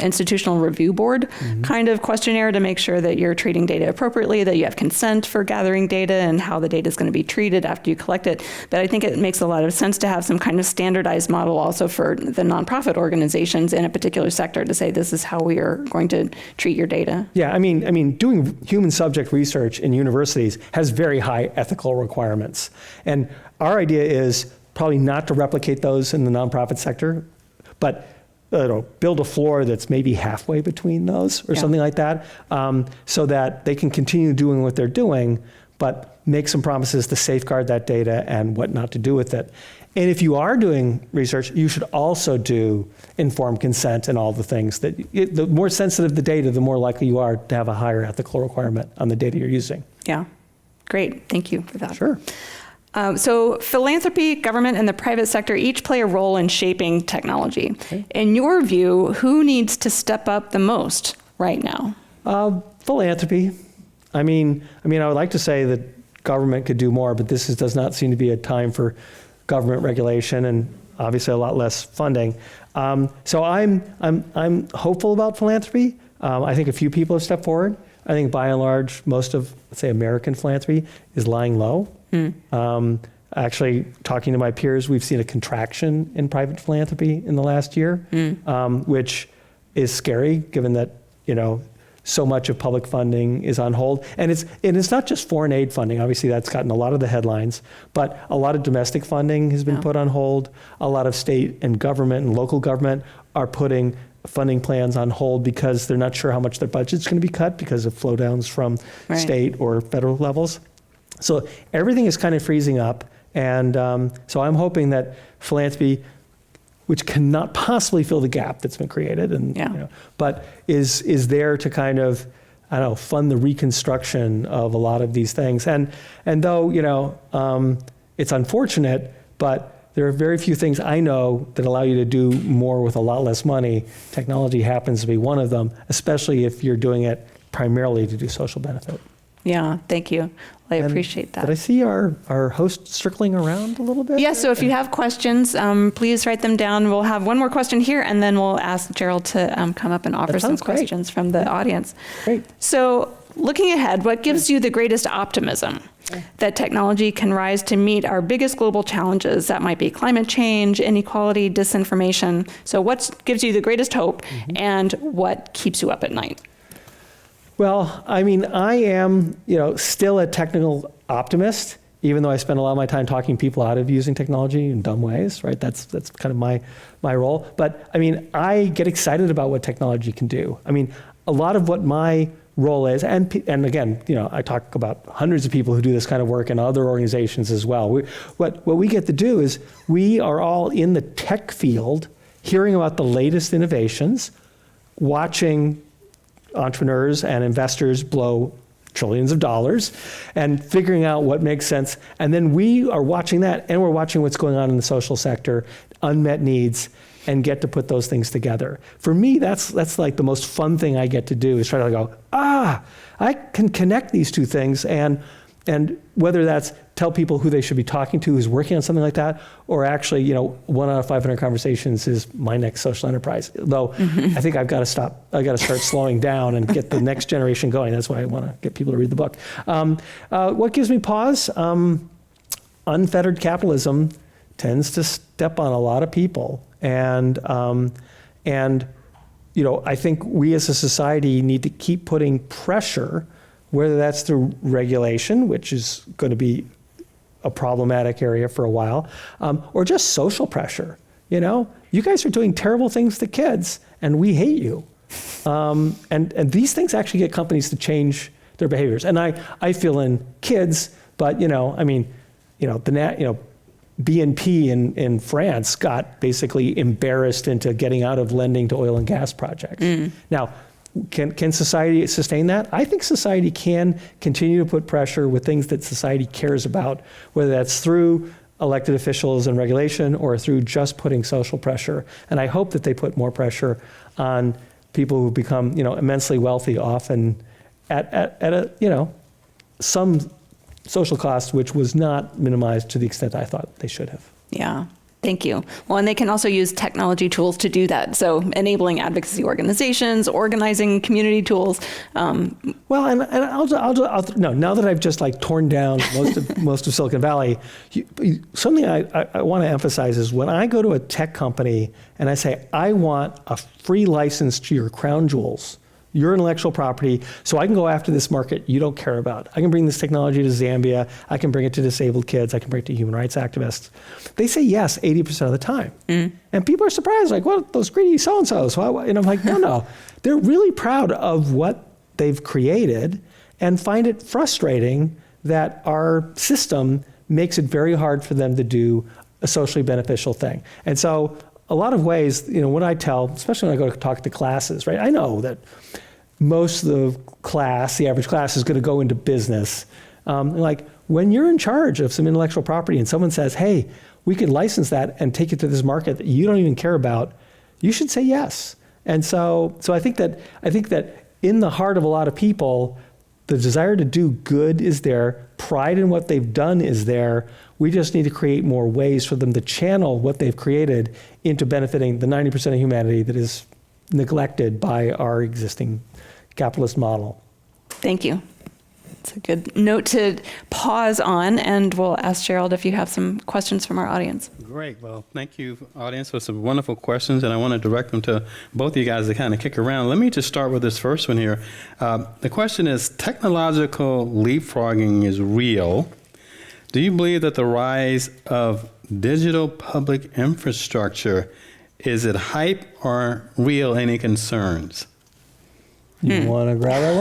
institutional review board kind of questionnaire to make sure that you're treating data appropriately, that you have consent for gathering data and how the data is going to be treated after you collect it. But I think it makes a lot of sense to have some kind of standardized model also for the nonprofit organizations in a particular sector to say, this is how we are going to treat your data. Yeah, I mean, doing human subject research in universities has very high ethical requirements. And our idea is probably not to replicate those in the nonprofit sector, but build a floor that's maybe halfway between those or something like that, so that they can continue doing what they're doing, but make some promises to safeguard that data and what not to do with it. And if you are doing research, you should also do informed consent and all the things that, the more sensitive the data, the more likely you are to have a higher ethical requirement on the data you're using. Yeah, great, thank you for that. Sure. So philanthropy, government, and the private sector each play a role in shaping technology. Okay. In your view, who needs to step up the most right now? Philanthropy. I mean, I would like to say that government could do more, but this does not seem to be a time for government regulation, and obviously a lot less funding. So I'm hopeful about philanthropy. I think a few people have stepped forward. I think by and large, most of, let's say, American philanthropy is lying low. Actually, talking to my peers, we've seen a contraction in private philanthropy in the last year, which is scary given that, so much of public funding is on hold. And it's not just foreign aid funding. Obviously, that's gotten a lot of the headlines, but a lot of domestic funding has been put on hold. A lot of state and government and local government are putting funding plans on hold because they're not sure how much their budget's going to be cut because of flow downs from state or federal levels. So everything is kind of freezing up. And so I'm hoping that philanthropy, which cannot possibly fill the gap that's been created, but is there to kind of, fund the reconstruction of a lot of these things. And though, it's unfortunate, but there are very few things I know that allow you to do more with a lot less money. Technology happens to be one of them, especially if you're doing it primarily to do social benefit. Yeah, thank you. I appreciate that. Did I see our host circling around a little bit? Yeah, so if you have questions, please write them down. We'll have one more question here, and then we'll ask Gerald to come up and offer some questions from the audience. Great. So looking ahead, what gives you the greatest optimism that technology can rise to meet our biggest global challenges? That might be climate change, inequality, disinformation. So what gives you the greatest hope, and what keeps you up at night? Well, I am, still a technical optimist, even though I spend a lot of my time talking people out of using technology in dumb ways, right? That's kind of my role. But I get excited about what technology can do. a lot of what my role is, and again, I talk about hundreds of people who do this kind of work in other organizations as well. What we get to do is we are all in the tech field, hearing about the latest innovations, watching entrepreneurs and investors blow trillions of dollars and figuring out what makes sense. And then we are watching that, and we're watching what's going on in the social sector, unmet needs, and get to put those things together. For me, that's like the most fun thing I get to do, is try to go, I can connect these two things, and whether that's tell people who they should be talking to who's working on something like that, or actually, 1 out of 500 conversations is my next social enterprise. Though I think I've got to start slowing down and get the next generation going. That's why I want to get people to read the book. What gives me pause? Unfettered capitalism tends to step on a lot of people. And I think we as a society need to keep putting pressure, whether that's through regulation, which is going to be a problematic area for a while, or just social pressure. You guys are doing terrible things to kids, and we hate you. And these things actually get companies to change their behaviors. And I feel in kids, but BNP in France got basically embarrassed into getting out of lending to oil and gas projects. Now, can society sustain that? I think society can continue to put pressure with things that society cares about, whether that's through elected officials and regulation or through just putting social pressure. And I hope that they put more pressure on people who become immensely wealthy, often at a some social cost, which was not minimized to the extent I thought they should have. Yeah, thank you. Well, and they can also use technology tools to do that. So enabling advocacy organizations, organizing community tools. Well, and now that I've just torn down most of Silicon Valley, something I want to emphasize is when I go to a tech company and I say, I want a free license to your crown jewels, your intellectual property, so I can go after this market you don't care about. I can bring this technology to Zambia. I can bring it to disabled kids. I can bring it to human rights activists. They say yes 80% of the time. And people are surprised, what, those greedy so-and-sos? And I'm like, no. They're really proud of what they've created and find it frustrating that our system makes it very hard for them to do a socially beneficial thing. And so a lot of ways, when I tell, especially when I go to talk to classes, right? I know that most of the average class is going to go into business. When you're in charge of some intellectual property and someone says, hey, we can license that and take it to this market that you don't even care about, you should say yes. And so I think that in the heart of a lot of people, the desire to do good is there, pride in what they've done is there. We just need to create more ways for them to channel what they've created into benefiting the 90% of humanity that is neglected by our existing capitalist model. Thank you. It's a good note to pause on, and we'll ask Gerald if you have some questions from our audience. Great. Well, thank you, audience, for some wonderful questions, and I want to direct them to both of you guys to kind of kick around. Let me just start with this first one here. The question is, technological leapfrogging is real. Do you believe that the rise of digital public infrastructure, is it hype or real? Any concerns? You want to grab that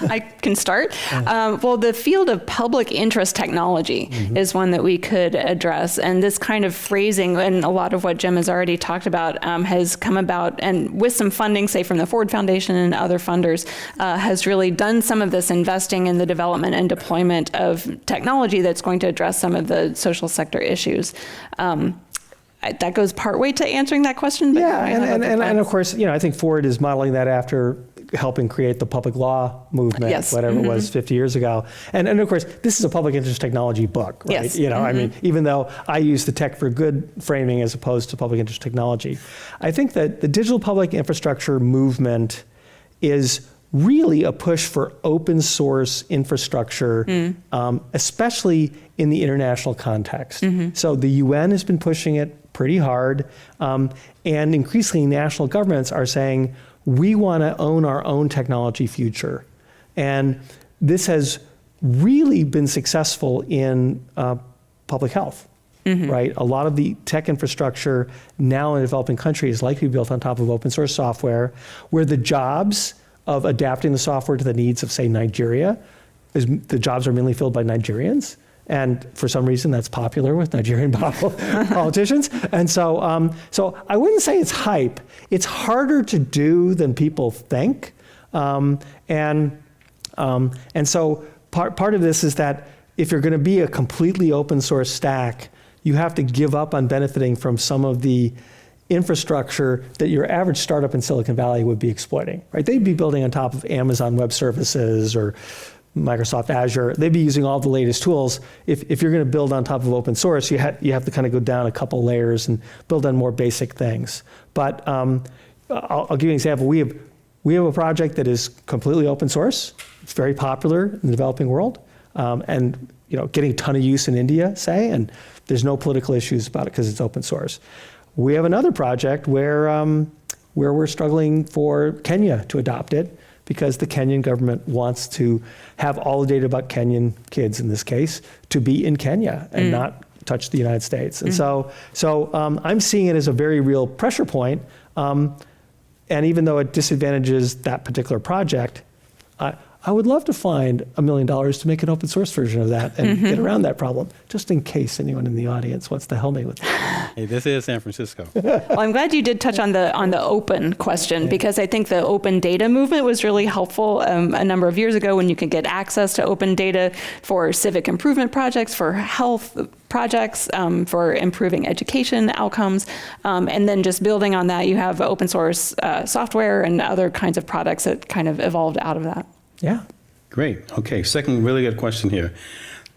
one? I can start. Well, the field of public interest technology is one that we could address. And this kind of phrasing, and a lot of what Jim has already talked about, has come about, and with some funding, say from the Ford Foundation and other funders, has really done some of this investing in the development and deployment of technology that's going to address some of the social sector issues. That goes partway to answering that question. But yeah, and of course, I think Ford is modeling that after helping create the public law movement, whatever it was 50 years ago. And of course, this is a public interest technology book, right? Yes. I mean, even though I use the tech for good framing as opposed to public interest technology, I think that the digital public infrastructure movement is really a push for open source infrastructure, especially in the international context. So the UN has been pushing it pretty hard, and increasingly national governments are saying, we want to own our own technology future. And this has really been successful in public health, right? A lot of the tech infrastructure now in developing countries is likely to be built on top of open source software, where the jobs of adapting the software to the needs of, say, Nigeria. The jobs are mainly filled by Nigerians. And for some reason, that's popular with Nigerian politicians. And so, so I wouldn't say it's hype. It's harder to do than people think. And so part of this is that if you're going to be a completely open source stack, you have to give up on benefiting from some of the infrastructure that your average startup in Silicon Valley would be exploiting, right? They'd be building on top of Amazon Web Services or Microsoft Azure. They'd be using all the latest tools. If you're going to build on top of open source, you have to kind of go down a couple layers and build on more basic things. But I'll give you an example. We have a project that is completely open source. It's very popular in the developing world, and getting a ton of use in India, say, and there's no political issues about it because it's open source. We have another project where we're struggling for Kenya to adopt it, because the Kenyan government wants to have all the data about Kenyan kids, in this case, to be in Kenya and not touch the United States. And so I'm seeing it as a very real pressure point. And even though it disadvantages that particular project, I would love to find $1 million to make an open source version of that and get around that problem, just in case anyone in the audience wants to help me with that. Hey, this is San Francisco. Well, I'm glad you did touch on the open question, because I think the open data movement was really helpful a number of years ago, when you could get access to open data for civic improvement projects, for health projects, for improving education outcomes. And then just building on that, you have open source software and other kinds of products that kind of evolved out of that. Yeah. Great. Okay, second really good question here.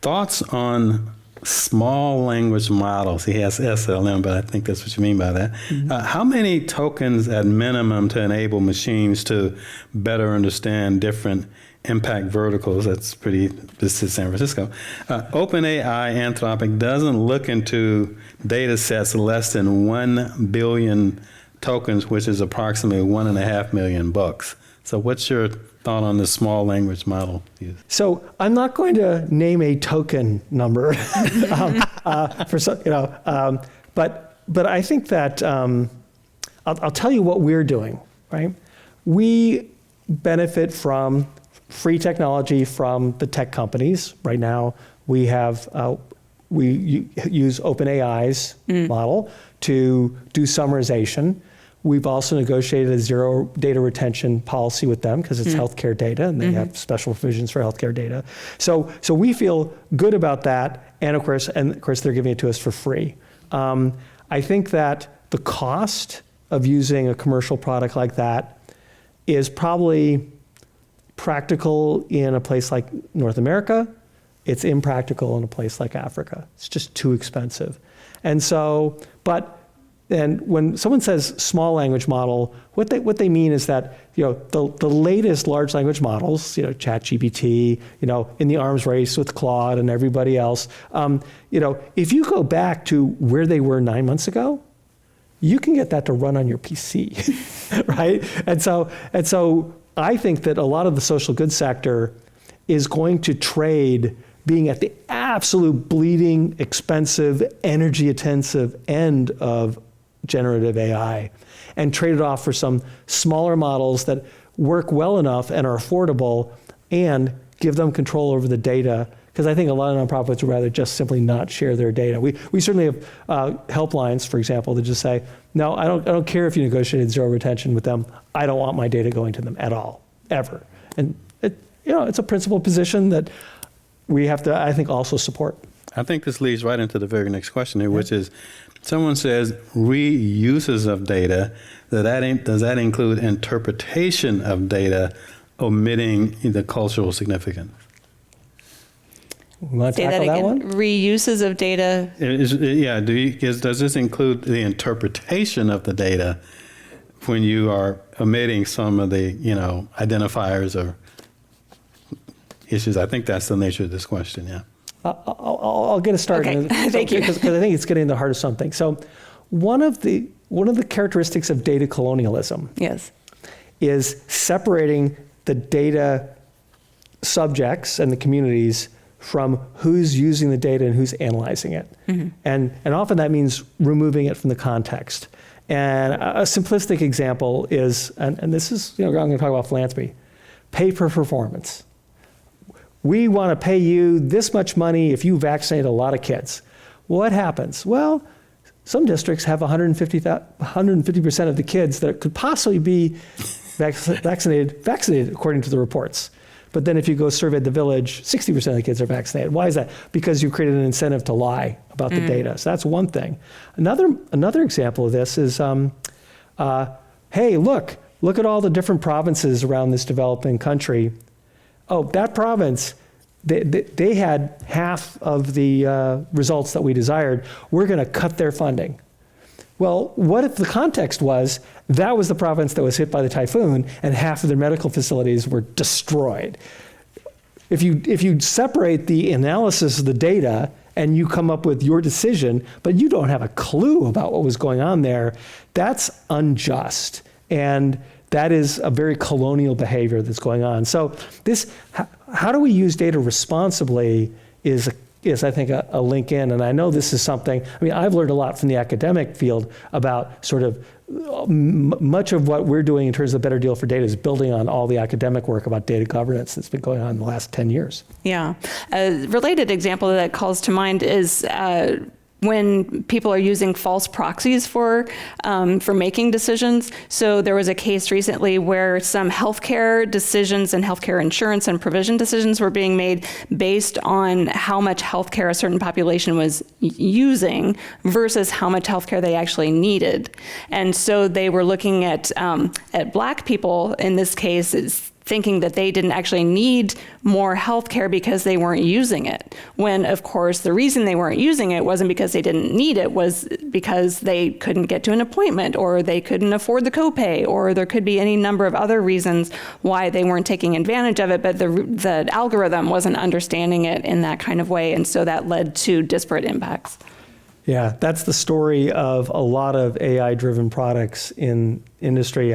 Thoughts on small language models? He has SLM, but I think that's what you mean by that. How many tokens at minimum to enable machines to better understand different impact verticals? This is San Francisco. OpenAI Anthropic doesn't look into data sets less than 1 billion tokens, which is approximately 1.5 million books. So what's your thought on the small language model use? So I'm not going to name a token number for some, but I think that I'll tell you what we're doing. Right, we benefit from free technology from the tech companies. Right now, we use OpenAI's model to do summarization. We've also negotiated a zero data retention policy with them, because it's healthcare data, and they have special provisions for healthcare data. So we feel good about that, and of course they're giving it to us for free. I think that the cost of using a commercial product like that is probably practical in a place like North America. It's impractical in a place like Africa. It's just too expensive. And so, and when someone says small language model, what they mean is that the latest large language models, ChatGPT, in the arms race with Claude and everybody else, if you go back to where they were 9 months ago, you can get that to run on your PC, right? And so I think that a lot of the social goods sector is going to trade being at the absolute bleeding, expensive, energy-intensive end of generative AI, and trade it off for some smaller models that work well enough and are affordable, and give them control over the data. Because I think a lot of nonprofits would rather just simply not share their data. We certainly have helplines, for example, that just say, no, I don't care if you negotiated zero retention with them. I don't want my data going to them at all, ever. And it's a principled position that we have to, I think, also support. I think this leads right into the very next question here, which is, someone says reuses of data. Does that include interpretation of data, omitting the cultural significance? You want to tackle that one? Reuses of data. Does this include the interpretation of the data when you are omitting some of the identifiers or issues? I think that's the nature of this question. Yeah. I'll get us started. Okay. Thank you. Because I think it's getting to the heart of something. So, one of the characteristics of data colonialism, yes, is separating the data subjects and the communities from who's using the data and who's analyzing it. And often that means removing it from the context. And a simplistic example is, and this is, I'm going to talk about philanthropy, pay per performance. We want to pay you this much money if you vaccinate a lot of kids. What happens? Well, some districts have 150% of the kids that could possibly be vaccinated according to the reports. But then if you go survey the village, 60% of the kids are vaccinated. Why is that? Because you created an incentive to lie about the data. So that's one thing. Another example of this is, hey, look at all the different provinces around this developing country. Oh, that province, they had half of the results that we desired. We're going to cut their funding. Well, what if the context was that was the province that was hit by the typhoon and half of their medical facilities were destroyed? If you separate the analysis of the data and you come up with your decision, but you don't have a clue about what was going on there, that's unjust. And that is a very colonial behavior that's going on. So how do we use data responsibly is I think, a link in. And I know this is something, I've learned a lot from the academic field about sort of much of what we're doing in terms of Better Deal for Data is building on all the academic work about data governance that's been going on in the last 10 years. Yeah. A related example that calls to mind is when people are using false proxies for making decisions. So there was a case recently where some healthcare decisions and healthcare insurance and provision decisions were being made based on how much healthcare a certain population was using versus how much healthcare they actually needed. And so they were looking at Black people in this case thinking that they didn't actually need more health care because they weren't using it. When, of course, the reason they weren't using it wasn't because they didn't need it, was because they couldn't get to an appointment, or they couldn't afford the copay, or there could be any number of other reasons why they weren't taking advantage of it, but the algorithm wasn't understanding it in that kind of way, and so that led to disparate impacts. Yeah, that's the story of a lot of AI-driven products in industry.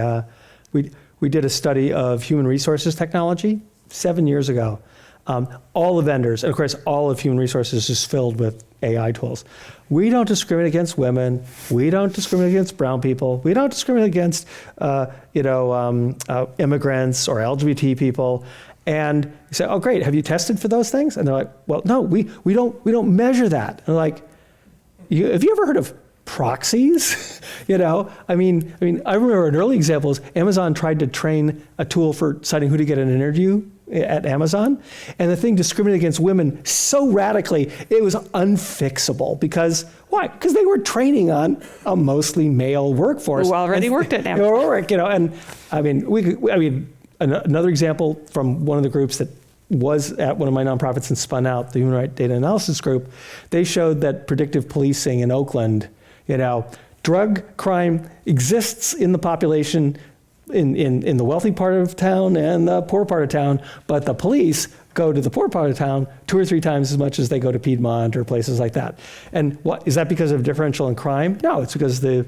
We did a study of human resources technology 7 years ago. All the vendors, and of course, all of human resources is filled with AI tools. We don't discriminate against women. We don't discriminate against brown people. We don't discriminate against immigrants or LGBT people. And you say, oh, great, have you tested for those things? And they're like, well, no, we don't measure that. And they're like, have you ever heard of proxies? I remember an early example is Amazon tried to train a tool for deciding who to get an interview at Amazon, and the thing discriminated against women so radically it was unfixable. Because why? Because they were training on a mostly male workforce who already worked at Amazon. Another example from one of the groups that was at one of my nonprofits and spun out, the Human Rights Data Analysis Group, they showed that predictive policing in Oakland, drug crime exists in the population in the wealthy part of town and the poor part of town, but the police go to the poor part of town 2 or 3 times as much as they go to Piedmont or places like that. And what is that because of differential in crime? No, it's because the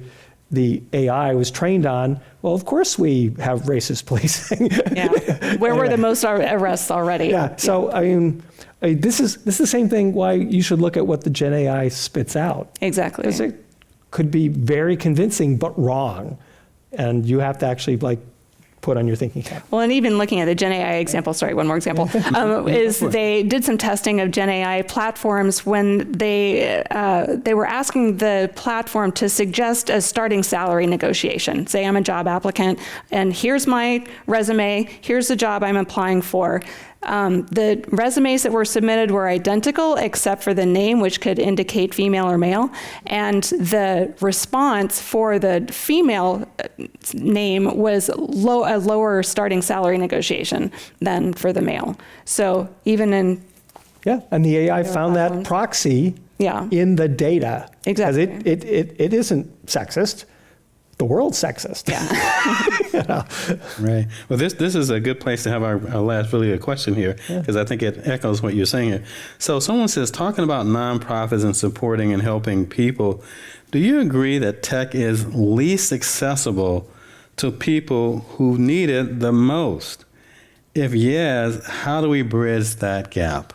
AI was trained on, well, of course we have racist policing. Yeah. Where were the most arrests already? Yeah. So, this is the same thing why you should look at what the Gen AI spits out. Exactly. Because it could be very convincing, but wrong. And you have to actually put on your thinking cap. Well, and even looking at the Gen AI example, one more example, is they did some testing of Gen AI platforms when they were asking the platform to suggest a starting salary negotiation. Say I'm a job applicant, and here's my resume, here's the job I'm applying for. The resumes that were submitted were identical except for the name, which could indicate female or male, and the response for the female name was a lower starting salary negotiation than for the male. So even in... Yeah, and the AI found that proxy in the data. Exactly. Because it isn't sexist. The world's sexist. Yeah. Right. Well, this is a good place to have our last really good question here, because I think it echoes what you're saying here. So someone says, talking about nonprofits and supporting and helping people, do you agree that tech is least accessible to people who need it the most? If yes, how do we bridge that gap?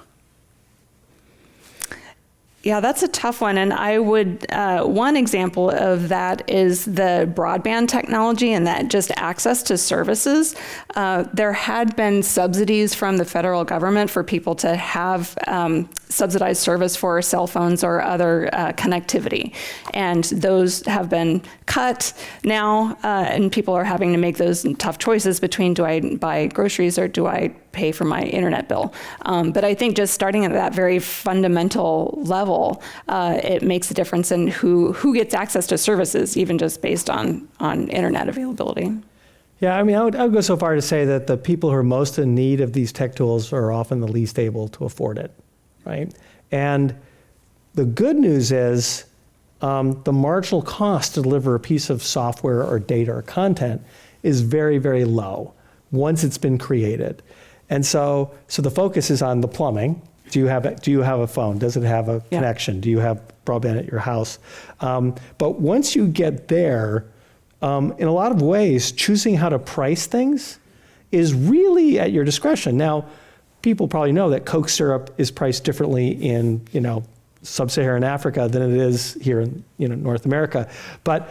Yeah, that's a tough one. And I would, one example of that is the broadband technology and that just access to services. There had been subsidies from the federal government for people to have subsidized service for cell phones or other connectivity. And those have been cut now, and people are having to make those tough choices between, do I buy groceries or do I pay for my internet bill? But I think just starting at that very fundamental level, it makes a difference in who gets access to services, even just based on internet availability. Yeah, I mean, I would go so far to say that the people who are most in need of these tech tools are often the least able to afford it, right? And the good news is the marginal cost to deliver a piece of software or data or content is very, very low once it's been created. And so the focus is on the plumbing. Do you have a phone? Does it have a connection? Do you have broadband at your house? But once you get there, in a lot of ways, choosing how to price things is really at your discretion. Now, people probably know that Coke syrup is priced differently in, sub-Saharan Africa than it is here in, North America. But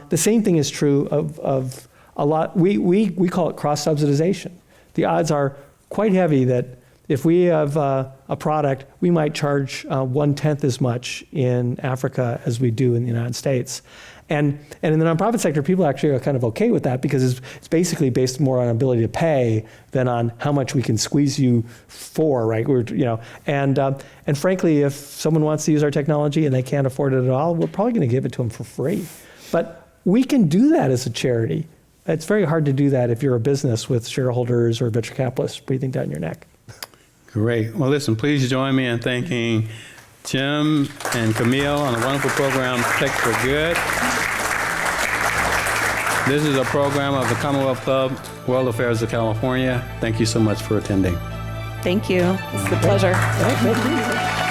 the same thing is true of a lot. We call it cross-subsidization. The odds are quite heavy that if we have a product, we might charge 1/10 as much in Africa as we do in the United States. And in the nonprofit sector, people actually are kind of okay with that because it's basically based more on ability to pay than on how much we can squeeze you for, right? And frankly, if someone wants to use our technology and they can't afford it at all, we're probably going to give it to them for free. But we can do that as a charity. It's very hard to do that if you're a business with shareholders or venture capitalists breathing down your neck. Great. Well, listen, please join me in thanking Jim and Camille on a wonderful program, Tech for Good. This is a program of the Commonwealth Club, World Affairs of California. Thank you so much for attending. Thank you. It's a pleasure. Thank you.